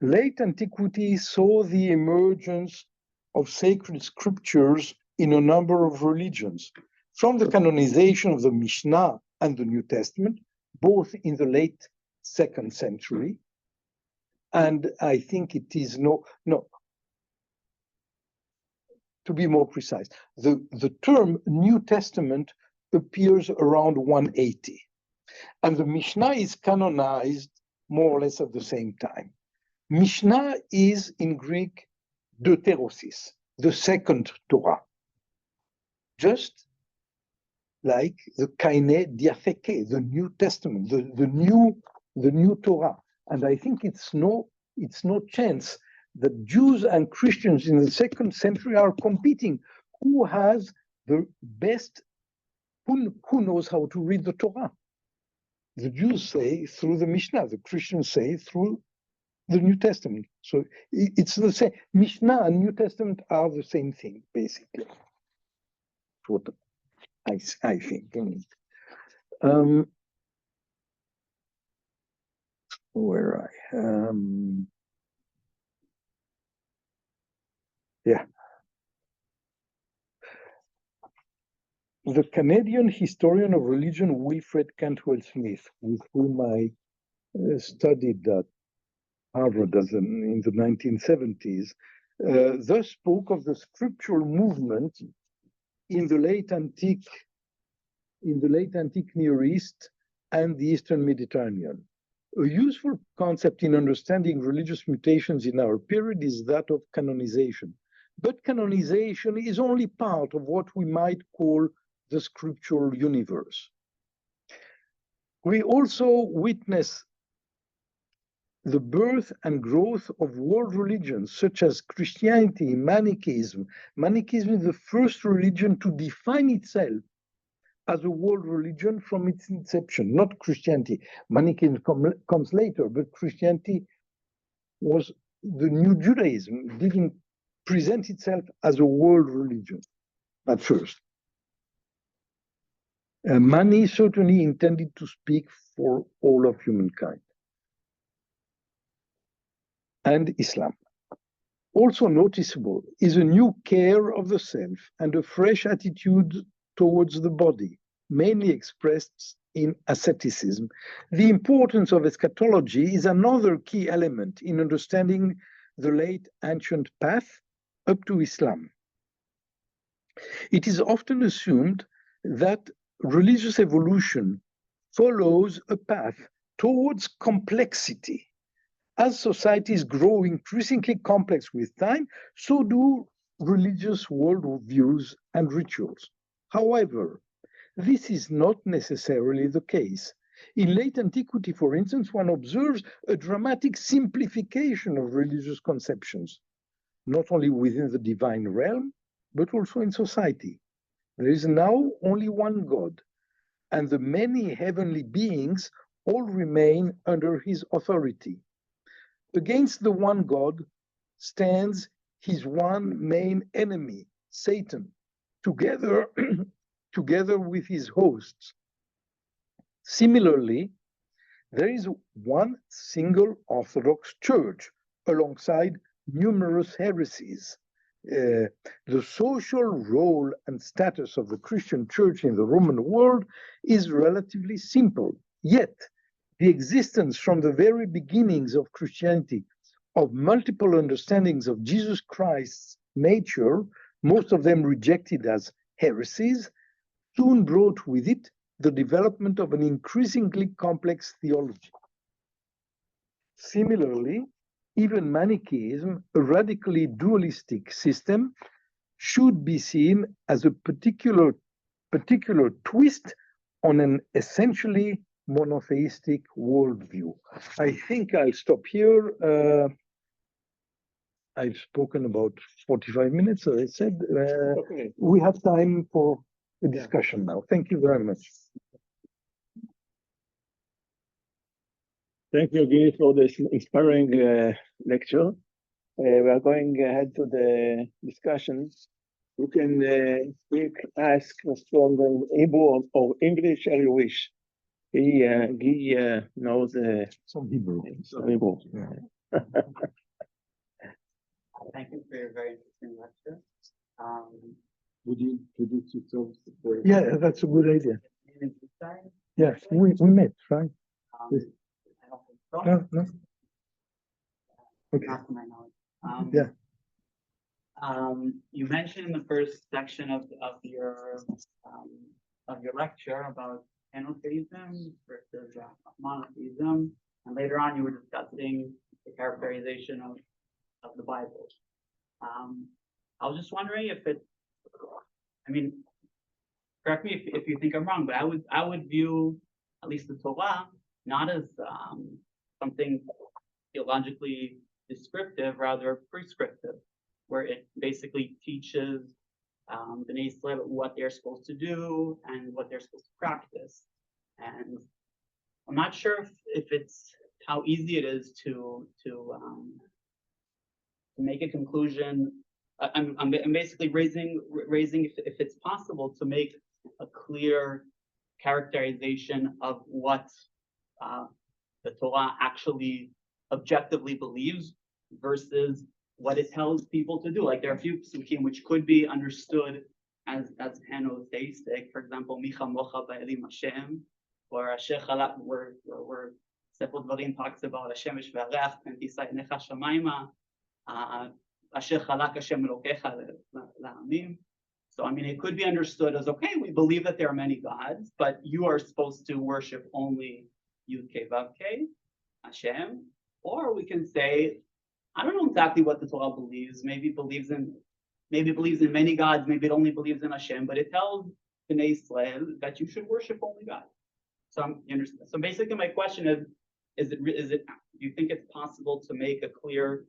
late antiquity saw the emergence of sacred scriptures in a number of religions, from the canonization of the Mishnah and the New Testament, both in the late 2nd century. And I think it is to be more precise, the term New Testament appears around 180, and the Mishnah is canonized more or less at the same time. Mishnah is in Greek deuterosis, the second Torah, just like the kaine diatheke, the New Testament, the new Torah. And I think it's no chance that Jews and Christians in the 2nd century are competing. Who has the best, who knows how to read the Torah? The Jews say through the Mishnah, the Christians say through the New Testament. So it's the same. Mishnah and New Testament are the same thing, basically. What I think. Where yeah. The Canadian historian of religion, Wilfred Cantwell Smith, with whom I studied at Harvard in the 1970s, thus spoke of the scriptural movement in the late antique Near East and the Eastern Mediterranean. A useful concept in understanding religious mutations in our period is that of canonization. But canonization is only part of what we might call the scriptural universe. We also witness the birth and growth of world religions such as Christianity, Manichaeism. Manichaeism is the first religion to define itself as a world religion from its inception, not Christianity. Manichaeism comes later, but Christianity was the new Judaism. It didn't present itself as a world religion at first. Mani certainly intended to speak for all of humankind. And Islam. also noticeable is a new care of the self and a fresh attitude towards the body, mainly expressed in asceticism. The importance of eschatology is another key element in understanding the late ancient path up to Islam. It is often assumed that religious evolution follows a path towards complexity. As societies grow increasingly complex with time, so do religious worldviews and rituals. However, this is not necessarily the case. In late antiquity, for instance, one observes a dramatic simplification of religious conceptions, not only within the divine realm, but also in society. There is now only one God, and the many heavenly beings all remain under his authority. Against the one God stands his one main enemy, Satan, together with his hosts. Similarly, there is one single Orthodox Church alongside numerous heresies. The social role and status of the Christian Church in the Roman world is relatively simple, yet the existence from the very beginnings of Christianity of multiple understandings of Jesus Christ's nature, most of them rejected as heresies, soon brought with it the development of an increasingly complex theology. Similarly, even Manichaeism, a radically dualistic system, should be seen as a particular twist on an essentially monotheistic worldview. I think I'll stop here. I've spoken about 45 minutes, as I said. Okay. We have time for a discussion now. Thank you very much. Thank you, Guy, for this inspiring lecture. We are going ahead to the discussion. You can ask from the Hebrew or English as you wish. Guy knows Some Hebrew. some Hebrew. Yeah. Thank you for your very interesting lecture. Would you introduce yourselves? Yeah, that's a good idea. Yes, we met, right? I don't think so. No, no. Okay. Not to my knowledge. Yeah. You mentioned in the first section of your lecture about Monotheism versus Monotheism, and later on you were discussing the characterization of the Bible. I was just wondering if it, I mean, correct me if you think I'm wrong, but I would view at least the Torah not as something theologically descriptive, rather prescriptive, where it basically teaches the Bnei Israel what they're supposed to do and what they're supposed to practice. And I'm not sure if it's how easy it is to make a conclusion. I'm basically raising if it's possible to make a clear characterization of what the Torah actually objectively believes versus what it tells people to do. Like there are a few psukim which could be understood as henotheistic. For example, Micha Mocha Ba'elim Hashem, or Asher Chalak, where Sefer Dvarim talks about Hashem V'Areach Pentisai Necha Shamayma, Asher Chalak Hashem Elokecha La'amim. So I mean, it could be understood as, okay, we believe that there are many gods, but you are supposed to worship only Yud Kei Vav Kei, Hashem. Or we can say, I don't know exactly what the Torah believes. Maybe it believes in many gods. Maybe it only believes in Hashem. But it tells Bnei Israel that you should worship only God. So you understand. So basically, my question is it? Do you think it's possible to make a clear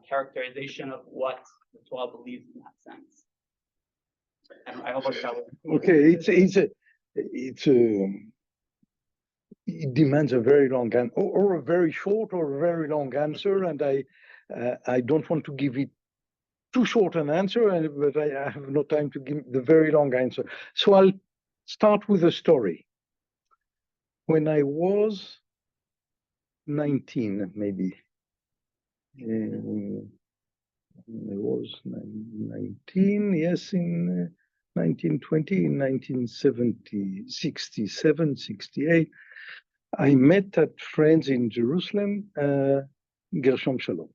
characterization of what the Torah believes in that sense? I hope I covered. Okay, it demands a very long or a very short or a very long answer, and I don't want to give it too short an answer, but I have no time to give the very long answer. So I'll start with a story. When I was 19, maybe was 19, yes, in 1920, in 1970, 67, 68, I met at friends in Jerusalem, Gershom Shalom.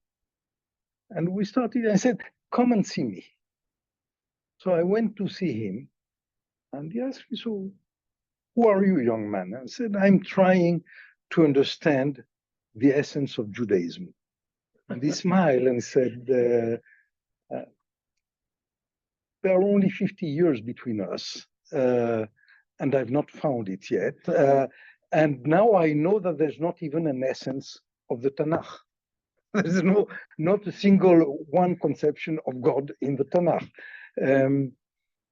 And we started, I said, come and see me. So I went to see him, and he asked me, so who are you, young man? I said, I'm trying to understand the essence of Judaism. And he smiled and said, there are only 50 years between us, and I've not found it yet. And now I know that there's not even an essence of the Tanakh. There's not a single one conception of God in the Tanakh.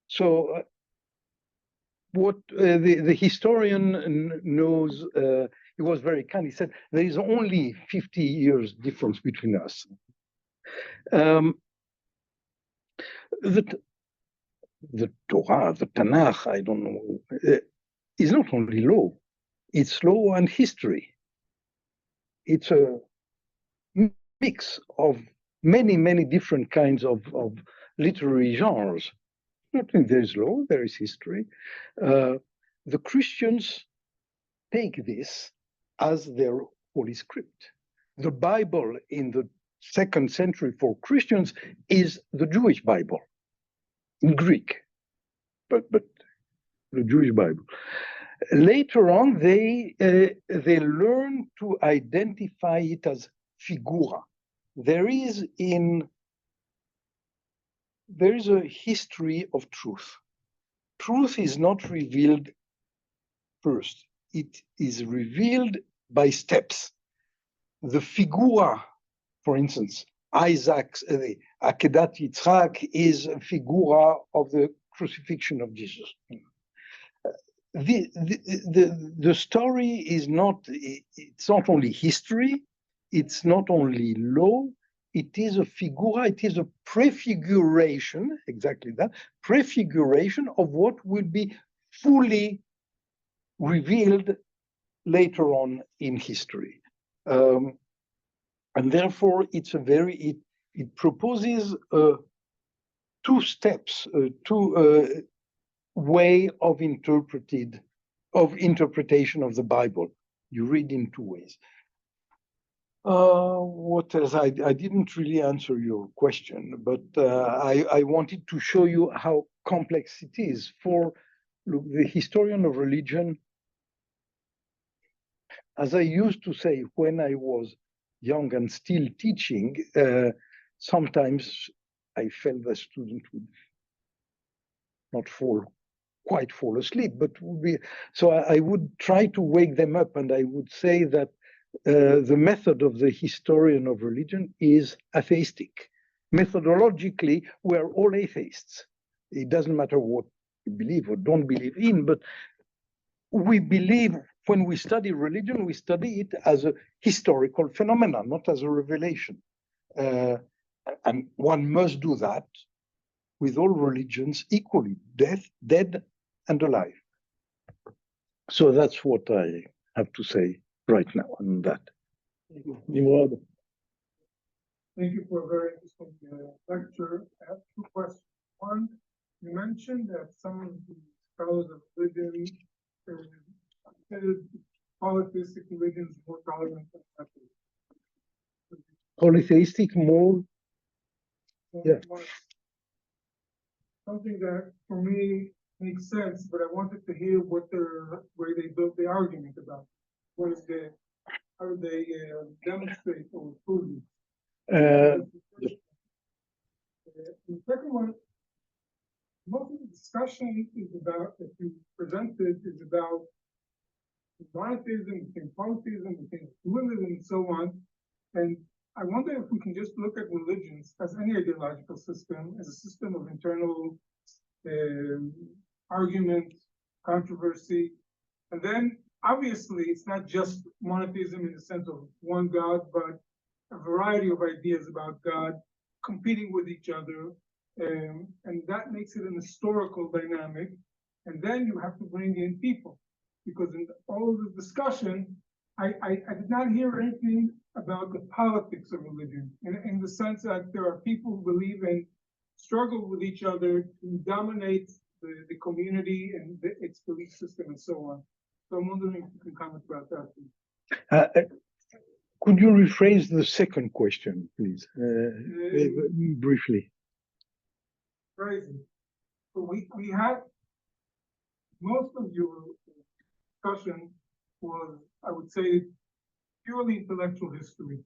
So what the historian knows, he was very kind. He said, there is only 50 years difference between us. The Torah, the Tanakh, I don't know, is not only law, it's law and history. It's a mix of many, many different kinds of literary genres. Not only there is law, there is history. The Christians take this as their holy script. The Bible in the 2nd century for Christians is the Jewish Bible in Greek, but the Jewish Bible. Later on, they learn to identify it as figura. There is a history of truth. Truth is not revealed first. It is revealed by steps. The figura, for instance, Isaac's Akedat Yitzchak is a figura of the crucifixion of Jesus. The story is not, it's not only history, it's not only law, it is a figura, it is a prefiguration, exactly that, prefiguration of what will be fully revealed later on in history. And therefore, it's a very, it proposes two steps, two way of interpretation of the Bible. You read in two ways. What else? I didn't really answer your question, but I wanted to show you how complex it is. For the historian of religion, as I used to say when I was young and still teaching, sometimes I felt the student would not quite fall asleep, but would be, so I would try to wake them up, and I would say that the method of the historian of religion is atheistic. Methodologically, we're all atheists. It doesn't matter what you believe or don't believe in, but we believe when we study religion, we study it as a historical phenomenon, not as a revelation. And one must do that with all religions equally, dead and alive. So that's what I have to say right now on that. Thank you. Nimrod. Thank you for a very interesting lecture. I have two questions. One, you mentioned that some of the scholars of religion considered polytheistic religions more tolerant than atheists. Polytheistic more? Yeah. Something that for me makes sense, but I wanted to hear what where they built the argument about. What is how do they demonstrate or prove it? The second one, most of the discussion is about, that you presented, is about monotheism, between polytheism, between dualism, and so on. And I wonder if we can just look at religions as any ideological system, as a system of internal argument, controversy. And then, obviously, it's not just monotheism in the sense of one God, but a variety of ideas about God competing with each other. And that makes it an historical dynamic. And then you have to bring in people. Because in all of the discussion, I did not hear anything about the politics of religion, in the sense that there are people who believe in struggle with each other to dominate the community and its belief system and so on. So I'm wondering if you can comment about that, please. Could you rephrase the second question, please, briefly? Crazy. So we had most of your discussion was, I would say, purely intellectual history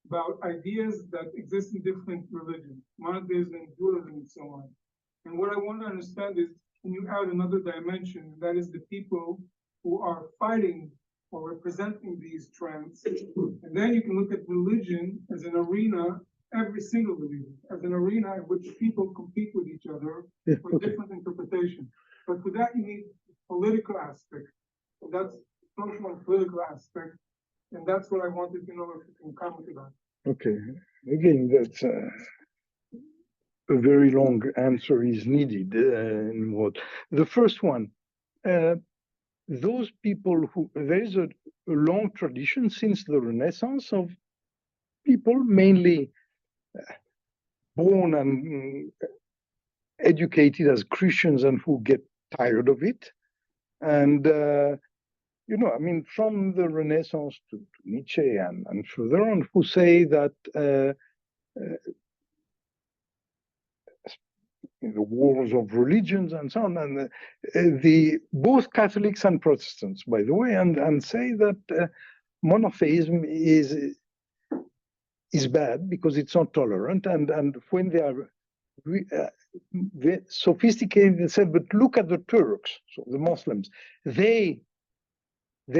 about ideas that exist in different religions, monotheism, dualism, and so on. And what I want to understand is, can you add another dimension, and that is the people who are fighting or representing these trends. And then you can look at religion as an arena, every single religion, as an arena in which people compete with each other for different interpretation. But for that, you need political aspect. And that's social and political aspect. And that's what I wanted to know if you can comment about. Okay. Again, that's a very long answer is needed. In what the first one, those people who there is a long tradition since the Renaissance of people mainly born and educated as Christians and who get tired of it. And you know, I mean, from the Renaissance to Nietzsche and further on, who say that in the wars of religions and so on, and both Catholics and Protestants, by the way, and say that monotheism is bad because it's not tolerant, and when they are sophisticated, they said, but look at the Turks, so the Muslims, they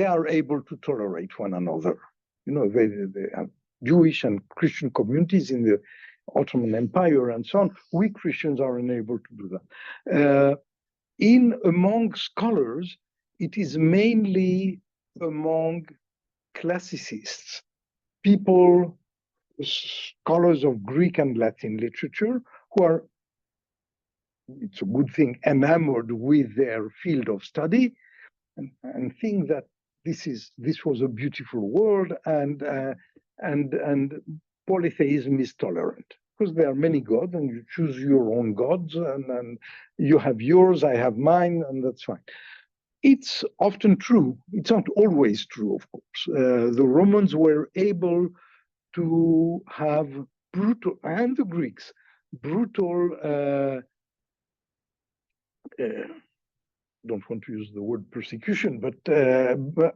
are able to tolerate one another. You know, they have Jewish and Christian communities in the Ottoman Empire and so on. We Christians are unable to do that. Among scholars, it is mainly among classicists, people, scholars of Greek and Latin literature, who are, it's a good thing, enamored with their field of study and think that this was a beautiful world and polytheism is tolerant because there are many gods and you choose your own gods and you have yours, I have mine, and that's fine. It's often true. It's not always true, of course. The Romans were able to have brutal, and the Greeks, brutal, don't want to use the word persecution, but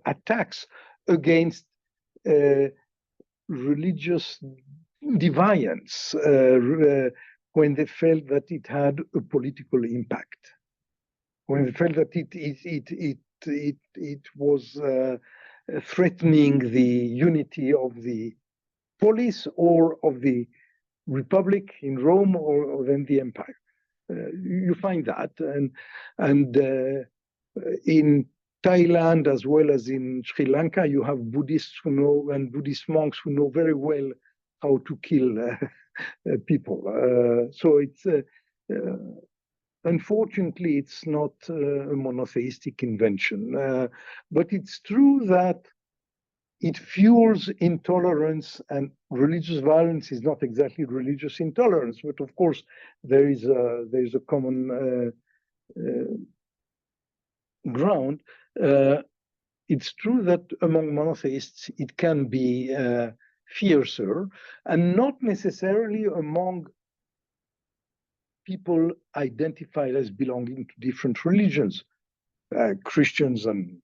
attacks against religious deviance when they felt that it had a political impact, when they felt that it was threatening the unity of the polis or of the republic in Rome or then the empire. You find that, and in Thailand as well as in Sri Lanka, you have Buddhists who know and Buddhist monks who know very well how to kill people. So it's unfortunately it's not a monotheistic invention, but it's true that it fuels intolerance, and religious violence is not exactly religious intolerance, but of course there is a common ground. It's true that among monotheists it can be fiercer, and not necessarily among people identified as belonging to different religions, Christians and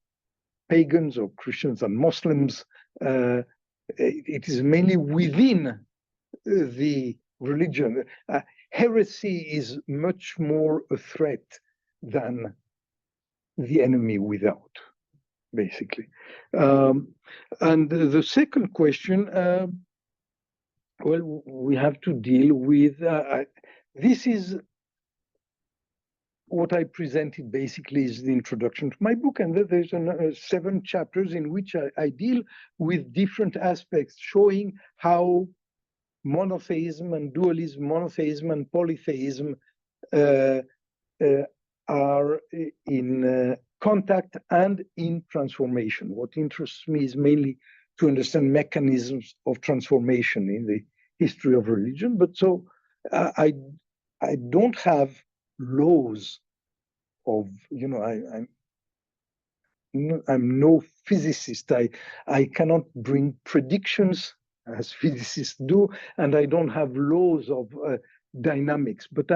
pagans or Christians and Muslims. It is mainly within the religion. Heresy is much more a threat than the enemy without, basically. And the second question, well, we have to deal with, this is what I presented basically is the introduction to my book, and there's 7 chapters in which I deal with different aspects, showing how monotheism and dualism, monotheism and polytheism are in contact and in transformation. What interests me is mainly to understand mechanisms of transformation in the history of religion. But so I don't have laws of, I'm no physicist. I cannot bring predictions as physicists do, and I don't have laws of dynamics. But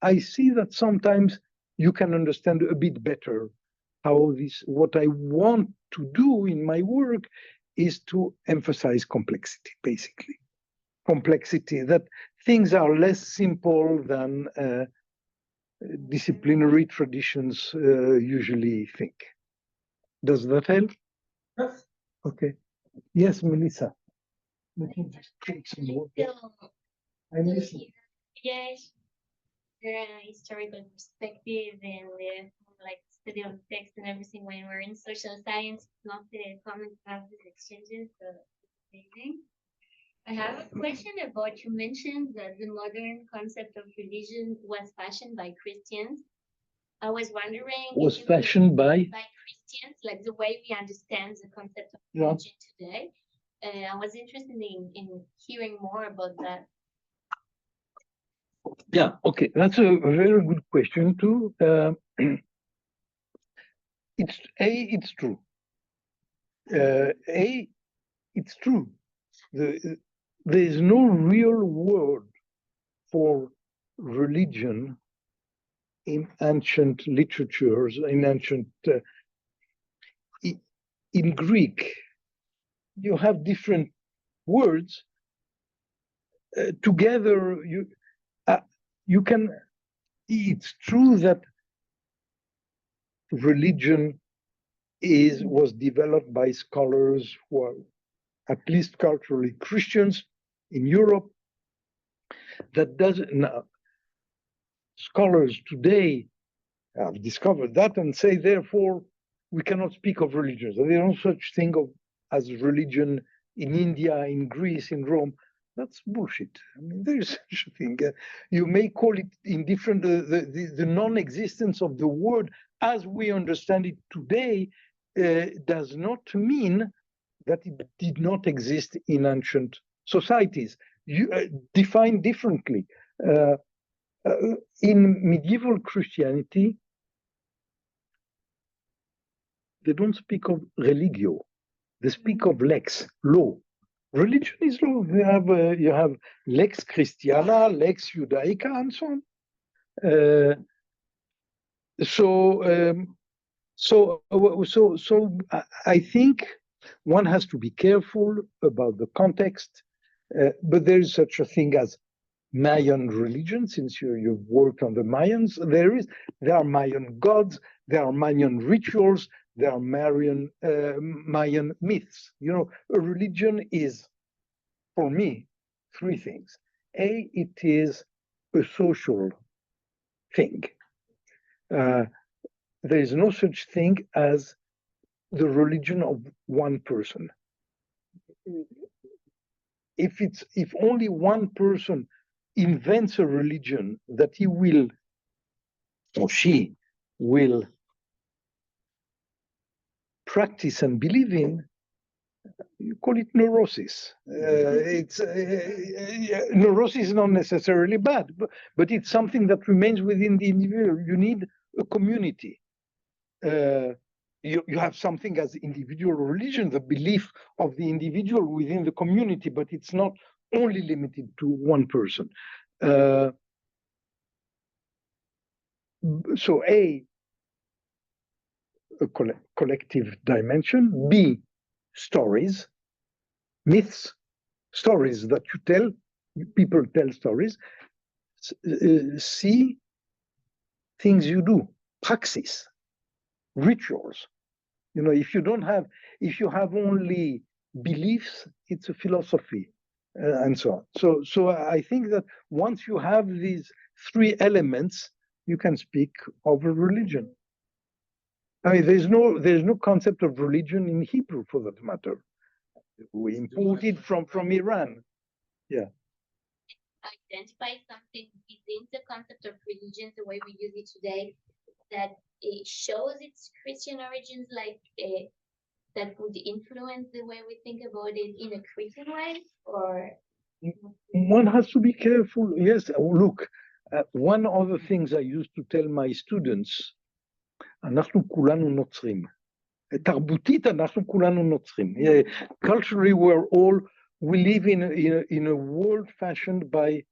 I see that sometimes you can understand a bit better how this, what I want to do in my work is to emphasize complexity, basically. Complexity, that things are less simple than disciplinary traditions usually think. Does that help? Yes. Okay. Yes, Melissa. Let me just take some water. I'm listening. Yes, the historical perspective and the like study of text and everything when we're in social science, it's not common to have these exchanges, so it's amazing. I have a question about, you mentioned that the modern concept of religion was fashioned by Christians. I was wondering Was if you could- fashioned by Christians, like the way we understand the concept of Yeah. religion today. I was interested in hearing more about that. Yeah, okay, that's a very good question too. It's true. It's true. There is no real word for religion in ancient literatures, in ancient, in Greek. You have different words. Together, you can, it's true that religion was developed by scholars who are at least culturally Christians in Europe. That doesn't, now, scholars today have discovered that and say, therefore, we cannot speak of religions. There is no such thing as religion in India, in Greece, in Rome. That's bullshit. I mean, there is such a thing. You may call it indifferent, the non-existence of the word as we understand it today does not mean that it did not exist in ancient societies. You define differently. In medieval Christianity, they don't speak of religio. They speak of lex, law. Religion is law. You have lex Christiana, lex Judaica, and so on. So I think one has to be careful about the context, but there is such a thing as Mayan religion. Since you've worked on the Mayans, there are Mayan gods, there are Mayan rituals, there are Mayan myths. A religion is, for me, three things. A, it is a social thing. There is no such thing as the religion of one person. If only one person invents a religion that he will, or she will, practice and believe in, you call it neurosis. Neurosis is not necessarily bad, but it's something that remains within the individual. You need a community. You have something as individual religion, the belief of the individual within the community, but it's not only limited to one person. So A, collective dimension. B, stories, myths, stories that you tell, people tell stories. C, things you do, praxis, rituals. If you have only beliefs, it's a philosophy, and so on. So I think that once you have these three elements, you can speak of a religion. I mean, there's no concept of religion in Hebrew, for that matter. We imported from Iran. Yeah. Identify something within the concept of religion, the way we use it today, that it shows its Christian origins, like that would influence the way we think about it in a critical way, or? One has to be careful. Yes, look, one of the things I used to tell my students, אנחנו כולנו נוצרים. תרבותית אנחנו כולנו נוצרים. Culturally, we live in a world fashioned by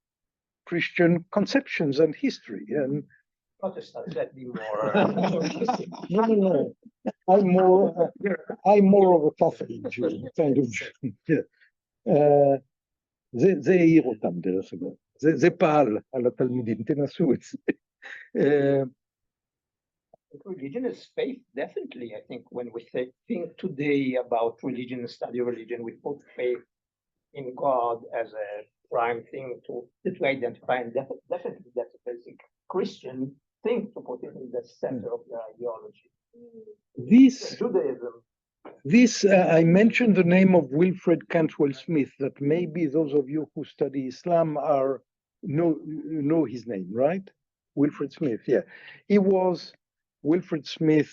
Christian conceptions and history. And Protestants, that'd be more. no. I'm more of a Catholic Jew, kind of Jew. Yeah. זה העיר אותם דרך אגב. זה פעל על התלמידים, תנסו את זה. Religion is faith, definitely. I think when we think today about religion and study of religion, we put faith in God as a prime thing to identify, and definitely that's a basic Christian thing to put it in the center of your ideology. This I mentioned the name of Wilfred Cantwell Smith, that maybe those of you who study Islam know his name, right? Wilfred Smith, yeah. Wilfred Smith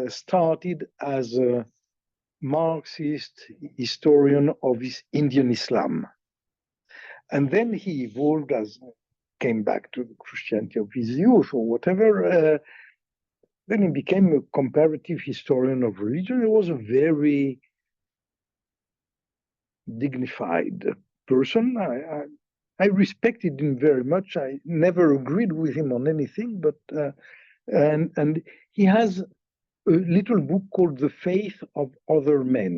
started as a Marxist historian of Indian Islam. And then he evolved came back to the Christianity of his youth or whatever. Then he became a comparative historian of religion. He was a very dignified person. I respected him very much. I never agreed with him on anything, but and he has a little book called The Faith of Other Men,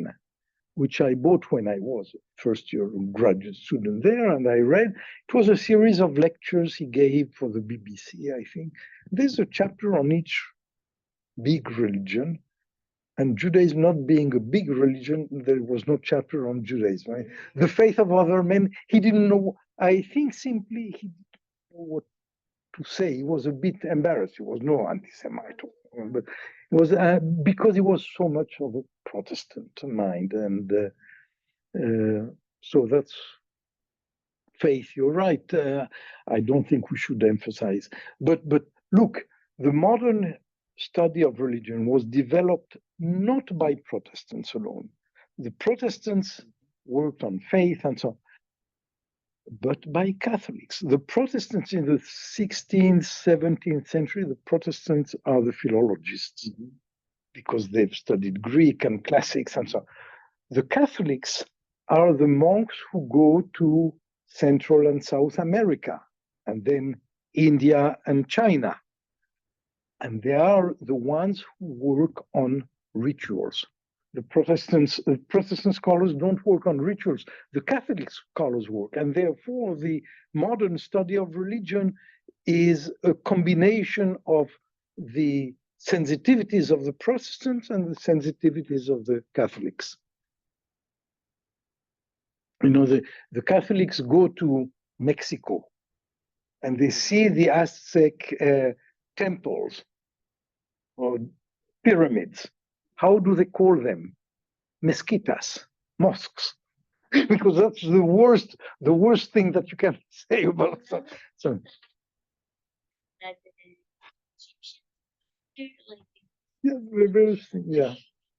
which I bought when I was first-year graduate student there, and I read. It was a series of lectures he gave for the BBC, I think. There's a chapter on each big religion, and Judaism not being a big religion, there was no chapter on Judaism. Right? The faith of other men, he didn't know. I think simply he didn't know what to say. He was a bit embarrassed. He was no anti-Semite, but it was because he was so much of a Protestant mind, and so that's faith. You're right. I don't think we should emphasize, but look, the modern study of religion was developed not by Protestants alone. The Protestants worked on faith and so on, but by Catholics. The Protestants in the 16th, 17th century, the Protestants are the philologists because they've studied Greek and classics and so on. The Catholics are the monks who go to Central and South America, and then India and China. And they are the ones who work on rituals. The Protestant scholars don't work on rituals. The Catholic scholars work, and therefore the modern study of religion is a combination of the sensitivities of the Protestants and the sensitivities of the Catholics. You know, the Catholics go to Mexico and they see the Aztec temples or pyramids. How do they call them? Mezquitas, mosques, because that's the worst thing that you can say about them. So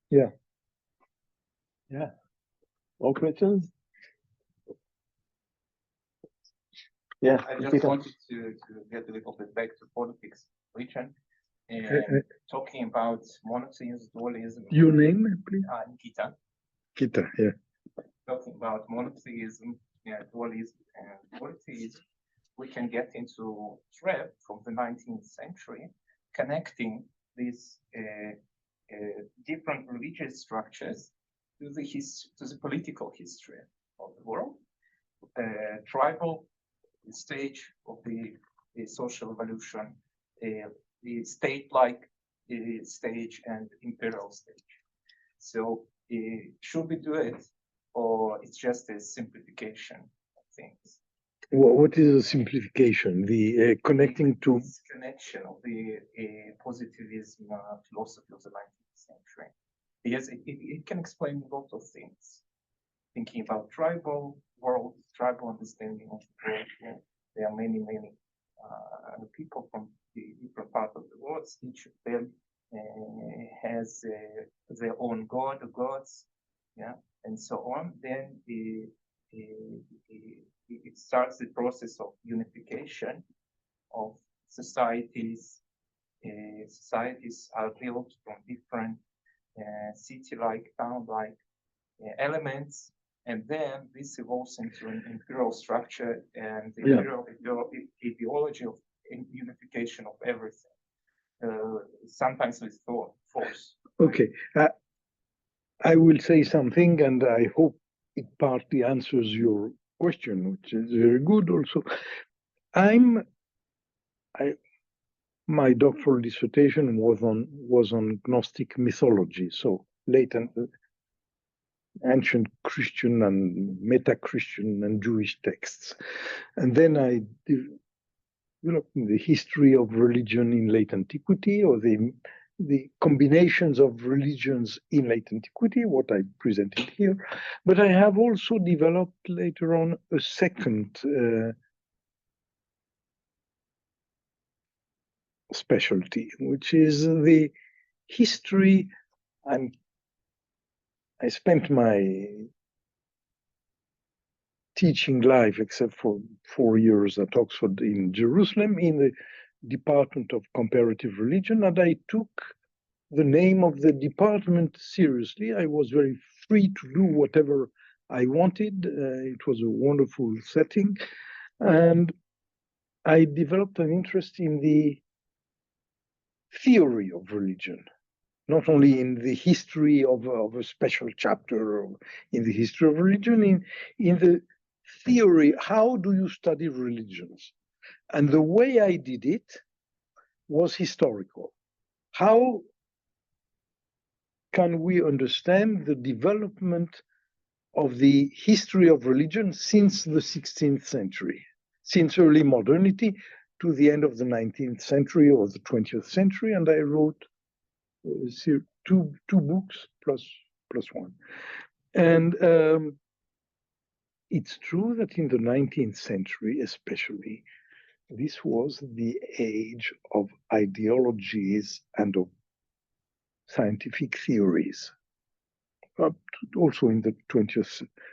yeah. All questions? Yeah. I just wanted to get a little bit back to politics, religion, and talking about monotheism, dualism. Your name, please? Nikita. Kita, yeah. Talking about monotheism, dualism, and polytheism, we can get into thread from the 19th century, connecting these different religious structures to the political history of the world, tribal stage of the social evolution, the state-like stage, and imperial stage. So should we do it, or it's just a simplification of things? What is a simplification? The connecting to this connection of the positivism philosophy of the 19th century. Yes, it can explain a lot of things. Thinking about tribal world, tribal understanding of the world. There are many people from the different parts of the world. Each of them has their own god or gods, yeah, and so on, then it starts the process of unification of societies. Societies are built from different city-like, town-like elements, and then this evolves into an imperial structure and the imperial ideology of unification of everything, sometimes with force. Okay, I will say something, and I hope it partly answers your question, which is very good also. My doctoral dissertation was on Gnostic mythology, so latent ancient Christian and meta-Christian and Jewish texts. And then I developed the history of religion in late antiquity, or the combinations of religions in late antiquity, what I presented here. But I have also developed later on a second specialty, which is the history. I spent my teaching life, except for 4 years at Oxford in Jerusalem, in the Department of Comparative Religion, and I took the name of the department seriously. I was very free to do whatever I wanted. It was a wonderful setting, and I developed an interest in the theory of religion, not only in the history of a special chapter, or in the history of religion, in the theory. How do you study religions? And the way I did it was historical. How can we understand the development of the history of religion since the 16th century, since early modernity to the end of the 19th century or the 20th century? And I wrote two books plus one. And it's true that in the 19th century, especially, this was the age of ideologies and of scientific theories. Also in the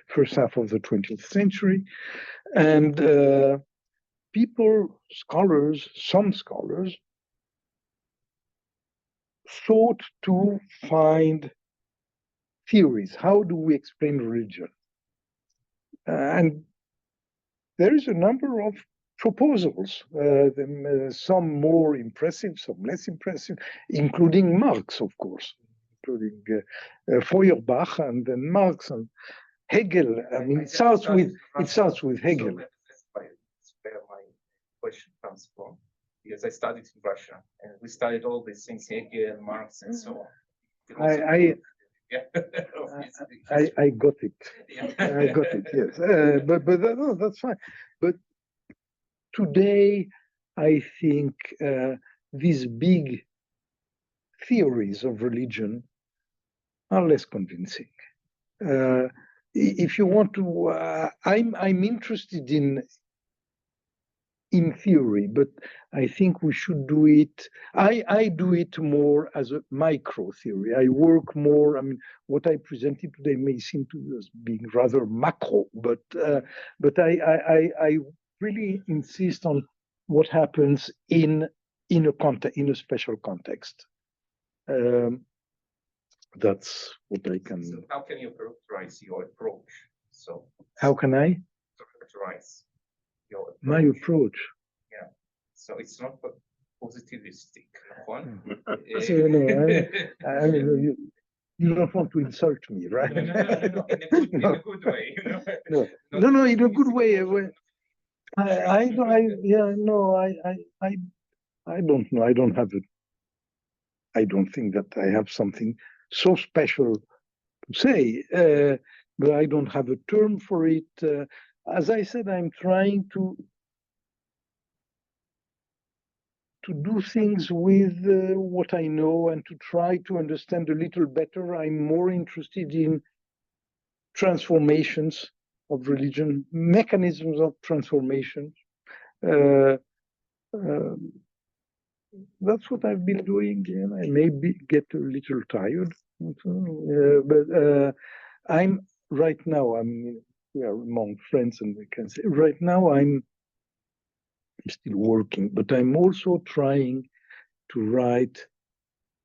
first half of the 20th century. And some scholars, sought to find theories. How do we explain religion? And there is a number of proposals, some more impressive, some less impressive, including Marx, of course, including Feuerbach and then Marx and Hegel. I mean, it starts with Hegel. That's where my question comes from, because I studied in Russia and we studied all these things, Hegel, Marx, and so on. I got it. Yeah. I got it. Yes, but no, that's fine. But today, I think these big theories of religion are less convincing. If you want to, I'm interested in theory, but I think we should do it. I do it more as a micro theory. I work more. I mean, what I presented today may seem to us being rather macro, but I really insist on what happens in a special context. That's what I can. So how can you characterize your approach? So how can I characterize your approach? My approach? Yeah. So it's not positivistic. So, I mean, you don't want to insult me, right? No, in a good way. No, in a good way. I don't know. I don't think that I have something so special to say, but I don't have a term for it. As I said, I'm trying to do things with what I know and to try to understand a little better. I'm more interested in transformations of religion, mechanisms of transformation. that's what I've been doing. And I may get a little tired, but I'm right now. We are among friends, and we can say right now I'm still working, but I'm also trying to write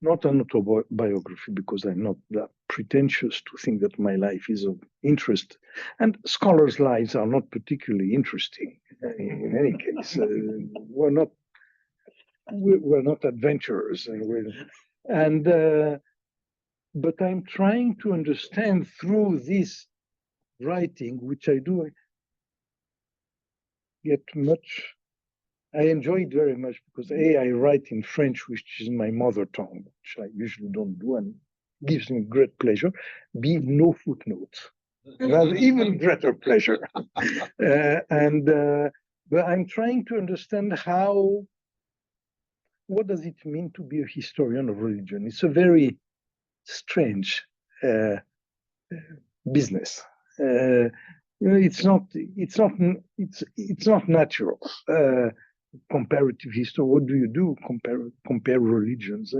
not an autobiography, because I'm not that pretentious to think that my life is of interest, and scholars' lives are not particularly interesting in any case. We're not adventurers, but I'm trying to understand through this writing, which I do get much. I enjoy it very much because I write in French, which is my mother tongue, which I usually don't do, and gives me great pleasure. B, no footnotes. That's even greater pleasure. But I'm trying to understand what does it mean to be a historian of religion? It's a very strange business. It's not natural. Comparative history. What do you do? Compare religions.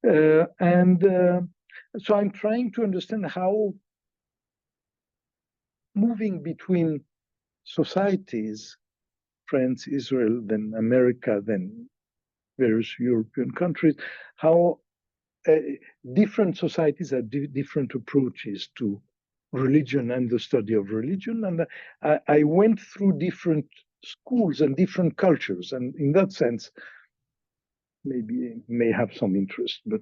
So I'm trying to understand how moving between societies, France, Israel, then America, then various European countries, how different societies have different approaches to religion and the study of religion. And I went through different schools and different cultures, and in that sense, maybe may have some interest, but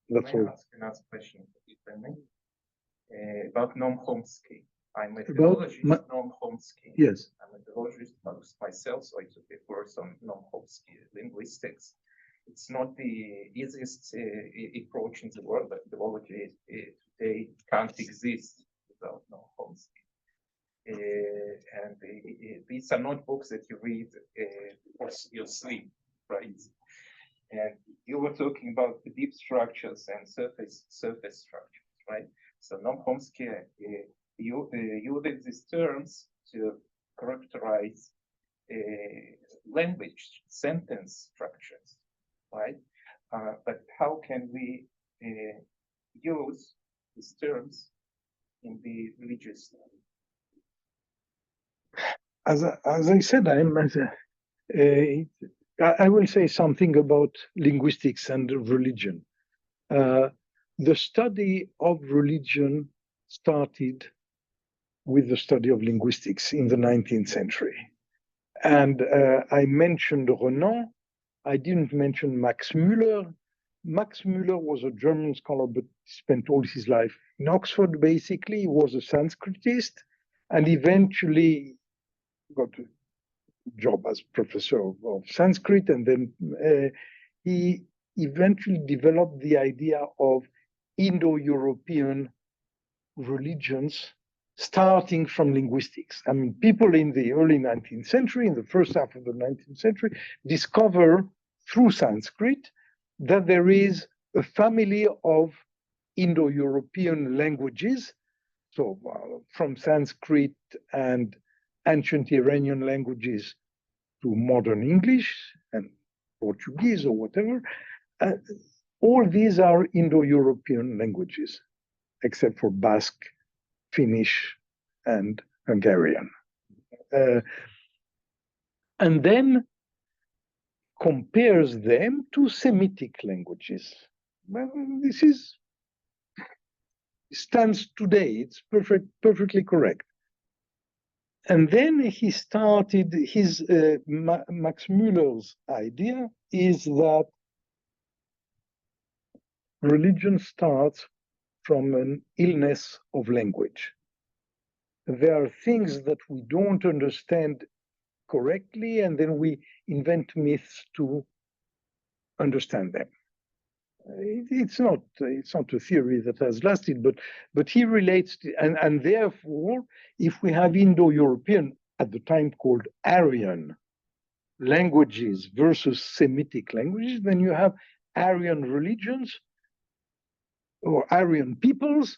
that's all. Ask another question, if I may, about Noam Chomsky. I'm a philologist, Noam Chomsky. Yes. I'm a philologist myself, so I took a course on Noam Chomsky linguistics. It's not the easiest approach in the world, but philology today can't exist without Noam Chomsky. And these are not books that you read for your sleep, right? And you were talking about the deep structures and surface structures, right? So Noam Chomsky used these terms to characterize language, sentence structures, right? But how can we use these terms in the religious study? As I said, I will say something about linguistics and religion. The study of religion started with the study of linguistics in the 19th century. And I mentioned Renan. I didn't mention Max Müller. Max Müller was a German scholar, but spent all his life in Oxford, basically. He was a Sanskritist, and eventually got a job as professor of Sanskrit, and then he eventually developed the idea of Indo-European religions starting from linguistics. I mean, people in the early 19th century, in the first half of the 19th century, discover through Sanskrit that there is a family of Indo-European languages. So from Sanskrit and ancient Iranian languages to modern English and Portuguese or whatever, all these are Indo-European languages, except for Basque, Finnish, and Hungarian. And then compares them to Semitic languages. Well, this stands today. It's perfectly correct. And then he started his, Max Müller's idea is that religion starts from an illness of language. There are things that we don't understand correctly, and then we invent myths to understand them. It's not a theory that has lasted, but he relates to, and therefore, if we have Indo-European, at the time called Aryan, languages versus Semitic languages, then you have Aryan religions or Aryan peoples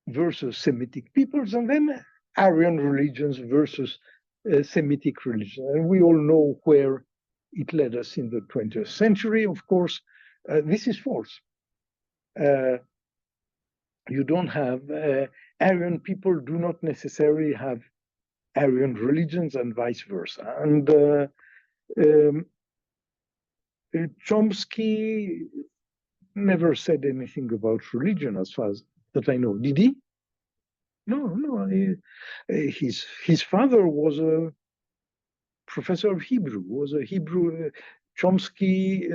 versus Semitic peoples, and then Aryan religions versus Semitic religions. And we all know where it led us in the 20th century. Of course, this is false. You don't have, Aryan people do not necessarily have Aryan religions and vice versa. And Chomsky never said anything about religion as far as that I know. Did he? No. His father was a professor of Hebrew, was a Hebrew. Chomsky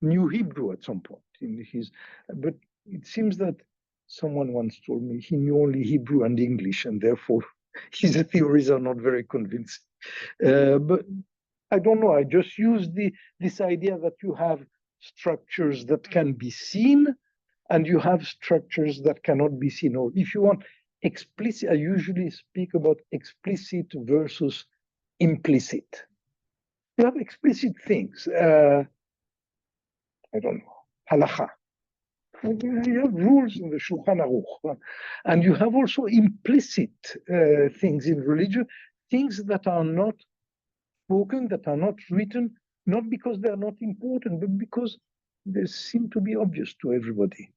knew Hebrew at some point in his, but it seems that someone once told me he knew only Hebrew and English, and therefore his theories are not very convincing. But I don't know. I just use this idea that you have structures that can be seen, and you have structures that cannot be seen. Or if you want explicit, I usually speak about explicit versus implicit. You have explicit things. I don't know, halacha. You have rules in the Shulchan Aruch, and you have also implicit things in religion, things that are not spoken, that are not written, not because they are not important, but because they seem to be obvious to everybody.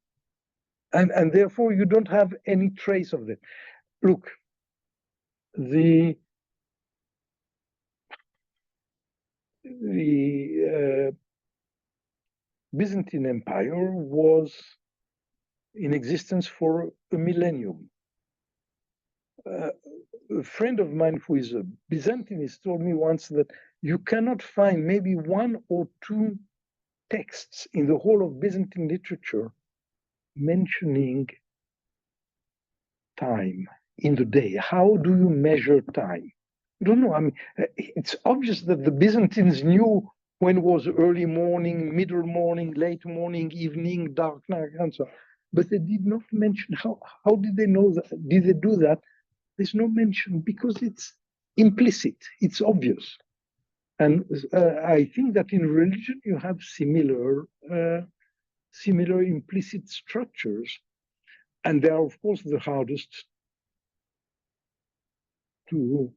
And therefore you don't have any trace of them. Look, the Byzantine Empire was in existence for a millennium. A friend of mine who is a Byzantinist told me once that you cannot find maybe one or two texts in the whole of Byzantine literature mentioning time in the day. How do you measure time? I don't know. I mean, it's obvious that the Byzantines knew when was early morning, middle morning, late morning, evening, dark night, and so on. But they did not mention how did they know that? Did they do that? There's no mention because it's implicit, it's obvious. And I think that in religion you have similar implicit structures. And they are, of course, the hardest to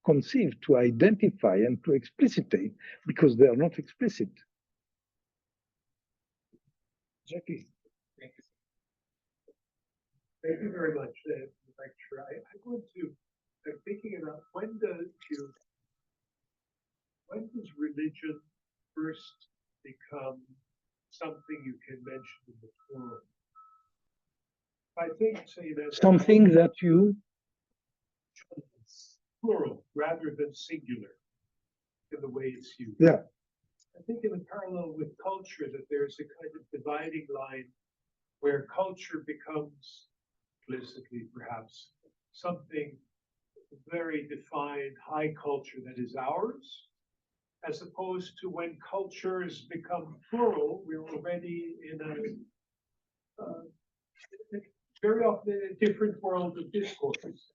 conceive, to identify, and to explicitate, because they are not explicit. Jackie. Thank you very much for the lecture. I'm thinking about when does religion first become something you can mention in the plural? I think, say that Something that you plural rather than singular in the way it's used. Yeah. I think in the parallel with culture that there's a kind of dividing line where culture becomes implicitly perhaps something very defined, high culture that is ours, as opposed to when cultures become plural, we're already in a very often in a different world of discourse.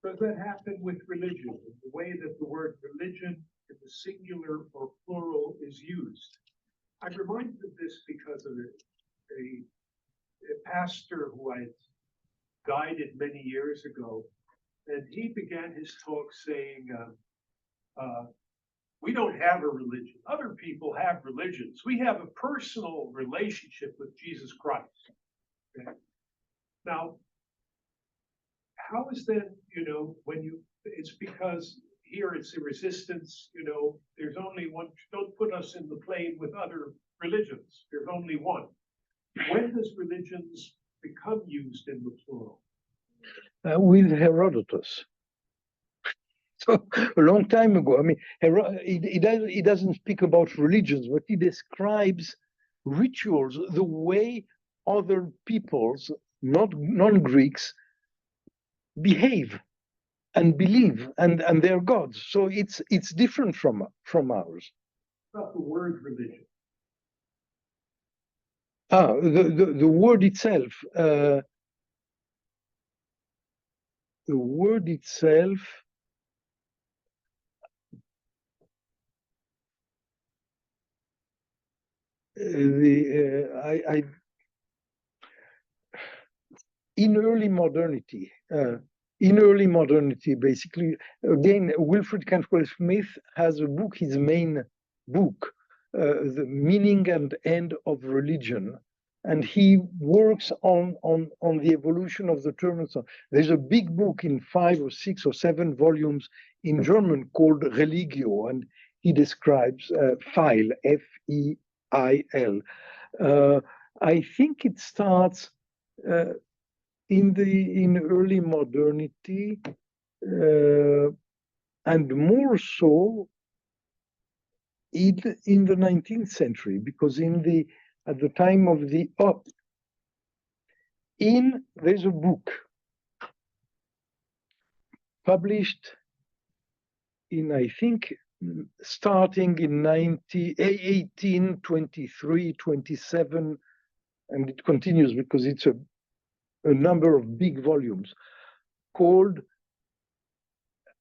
Does that happen with religion? The way that the word religion in the singular or plural is used. I'm reminded of this because of a pastor who I guided many years ago, and he began his talk saying, we don't have a religion. Other people have religions. We have a personal relationship with Jesus Christ. Okay? Now, how is that, it's because here it's a resistance, there's only one, don't put us in the plane with other religions. There's only one. When does religions become used in the plural? With Herodotus. So a long time ago, I mean, he doesn't speak about religions, but he describes rituals, the way other peoples, non-Greeks, behave and believe, and their gods. So it's different from ours. Not the word religion. The word itself. The word itself. In early modernity, in early modernity, basically. Again, Wilfred Cantwell Smith has a book, his main book, The Meaning and End of Religion. And he works on the evolution of the term and so on. There's a big book in 5 or 6 or 7 volumes in German called Religio, and he describes Feil, F-E-I-L. I think it starts in early modernity, and more so in the 19th century, because at the time of there's a book published in, I think, starting in 1823, 27, and it continues because it's a number of big volumes, called,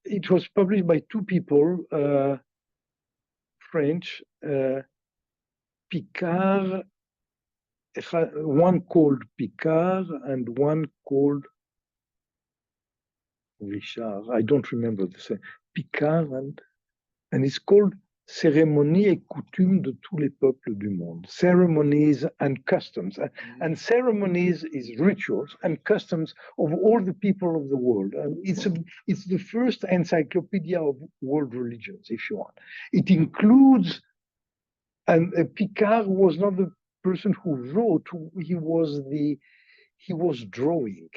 it was published by 2 people, French, Picard, one called Picard and one called Richard. I don't remember the same. Picard, and it's called Cérémonies et coutumes de tous les peuples du monde. Ceremonies and customs. And ceremonies is rituals, and customs of all the people of the world. And it's the first encyclopedia of world religions, if you want. It includes, and Picard was not the person who wrote, he was drawing.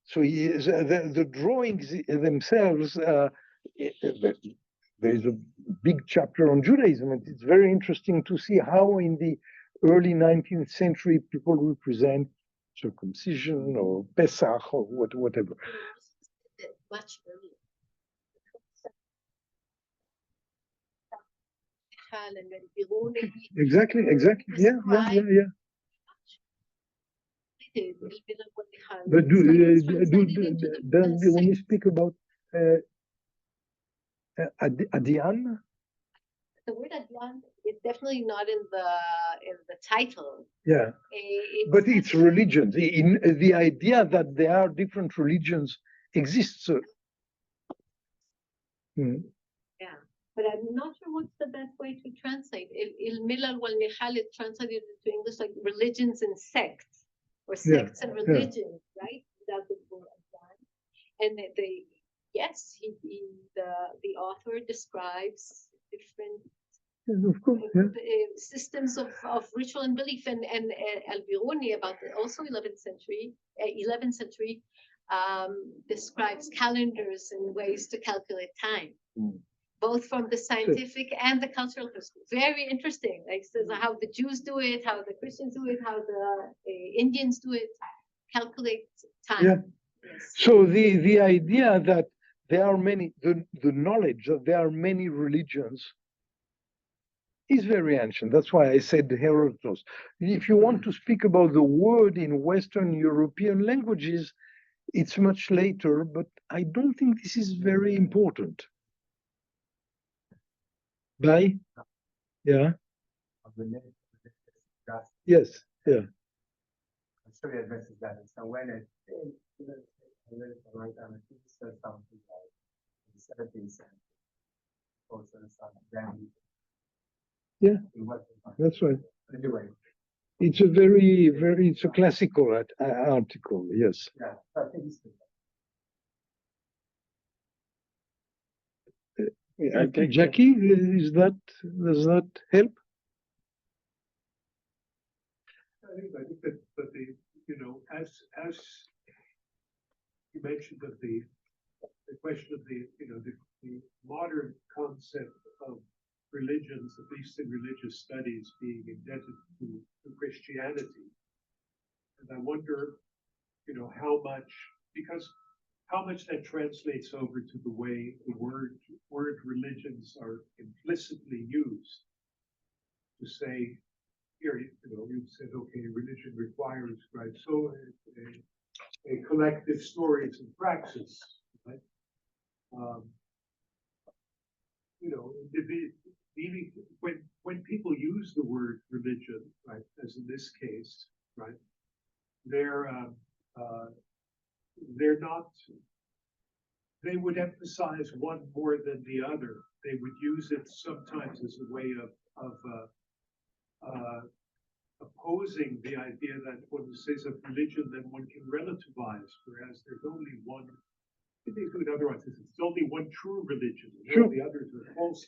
So the drawings themselves, there's a big chapter on Judaism, and it's very interesting to see how in the early 19th century people represent circumcision or Pesach or whatever. Much earlier. Exactly. Yeah. But when you speak about Adian? The word Adian is definitely not in the title. Yeah, but it's religions. The idea that there are different religions exists. Yeah, but I'm not sure what's the best way to translate. Il Milal wal Nihal is translated into English like religions and sects, or sects and religions, right? That's the word Adian. And yes, the author describes different systems of ritual and belief, and Al-Biruni about also 11th century describes calendars and ways to calculate time, both from the scientific and the cultural perspective. Very interesting. Like says how the Jews do it, how the Christians do it, how the Indians do it, calculate time. Yeah. Yes. So the idea that there are many, the knowledge that there are many religions is very ancient. That's why I said Herodotus. If you want to speak about the word in Western European languages, it's much later, but I don't think this is very important. Bye? Yeah? Yes, yeah. I'm sure he addresses that. So when it says something like the 17th century, yeah, that's right. Anyway, it's a it's a classical article, yes. Yeah, I think it's Jackie, does that help? I think that the as you mentioned that the question of the modern concept of religions, at least in religious studies, being indebted to Christianity, and I wonder, how much that translates over to the way the word religions are implicitly used to say. Here, you said, okay, religion requires, right? So a collective stories and praxis, right? When people use the word religion, right, as in this case, right, they're they're not, they would emphasize one more than the other. They would use it sometimes as a way of opposing the idea that when one says of religion, then one can relativize, whereas there's only one. They do it otherwise. It's only one true religion. Sure. All the others are false.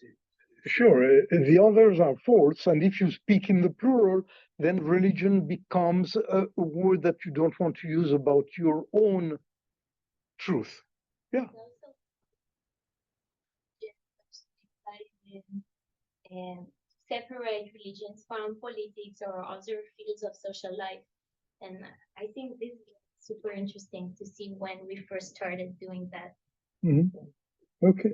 Sure, the others are false, and if you speak in the plural, then religion becomes a word that you don't want to use about your own truth. Yeah. And separate religions from politics or other fields of social life. And I think this is super interesting to see when we first started doing that. Mm-hmm. Okay.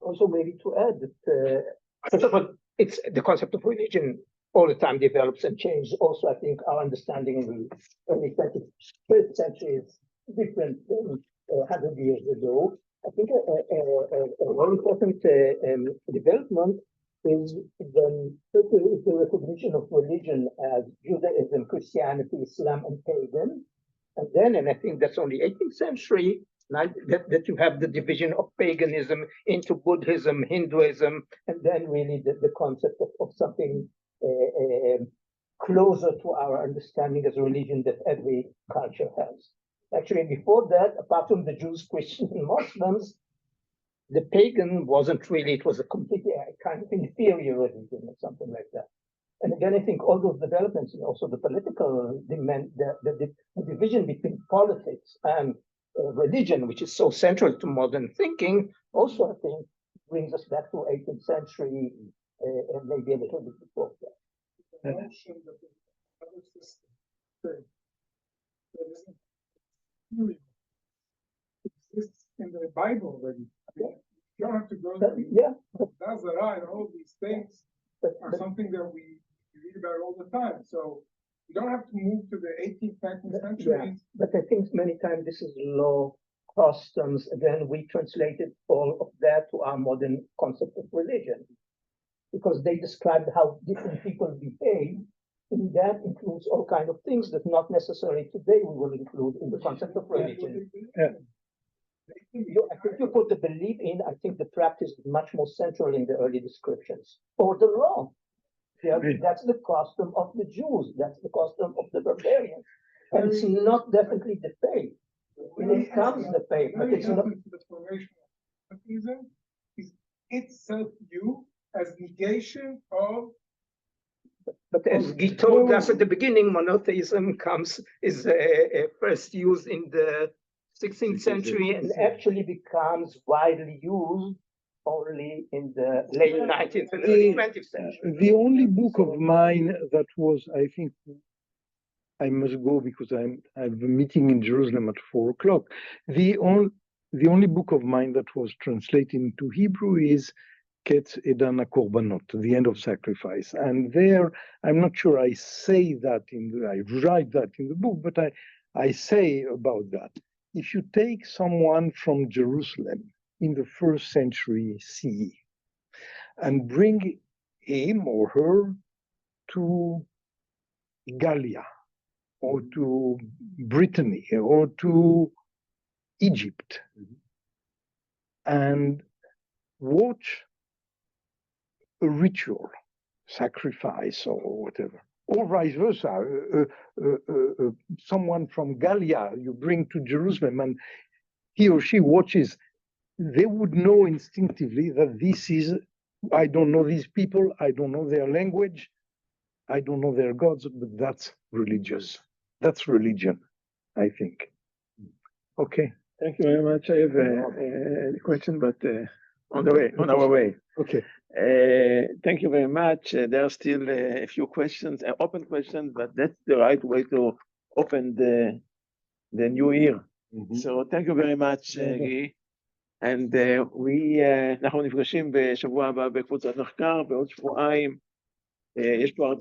Also, maybe to add that, first of all, it's the concept of religion all the time develops and changes. Also, I think our understanding in the early 21st century is different than 100 years ago. I think a very important development is the recognition of religion as Judaism, Christianity, Islam, and pagan. And I think that's only 18th century, that you have the division of paganism into Buddhism, Hinduism, and then really the concept of something closer to our understanding as a religion that every culture has. Actually, before that, apart from the Jews, Christians, and Muslims, the pagan wasn't really, it was a completely kind of inferior religion or something like that. And again, I think all those developments and also the political demand, the division between politics and religion, which is so central to modern thinking, also I think brings us back to 18th century and maybe a little bit before that. The notion that the other system that isn't material exists in the Bible already. I mean, you don't have to go to Nazareth and all these things are something that we read about all the time. So you don't have to move to the 18th, 19th century. Yeah, but I think many times this is law, customs. Again, we translated all of that to our modern concept of religion because they described how different people behave. And that includes all kinds of things that not necessarily today we will include in the concept of religion. Yeah. I think you put the belief in, I think the practice is much more central in the early descriptions. Or the law. Yeah, that's the custom of the Jews. That's the custom of the barbarians. And it's not definitely the faith. It becomes the faith, but it's not. The formation of Monotheism is itself viewed as negation of. But as Guy told us at the beginning, monotheism is first used in the 16th century and actually becomes widely used only in the late 19th and early 20th century. The only book of mine that was, I think, I must go because I have a meeting in Jerusalem at 4 o'clock. The only book of mine that was translated into Hebrew is Ketz Edan HaKorbanot, the end of sacrifice. And there, I'm not sure I say that I write that in the book, but I say about that. If you take someone from Jerusalem in the 1st century CE and bring him or her to Gallia or to Brittany or to Egypt and watch a ritual, sacrifice or whatever, or vice versa, someone from Gallia you bring to Jerusalem and he or she watches, they would know instinctively that this is, I don't know these people, I don't know their language, I don't know their gods, but that's religious. That's religion, I think. Okay. Thank you very much. I have a question, but on our way. Okay. Thank you very much. There are still a few questions, open questions, but that's the right way to open the new year. So thank you very much, Guy. And אנחנו נפגשים בשבוע הבא בקבוצת מחקר, בעוד שבועיים יש פה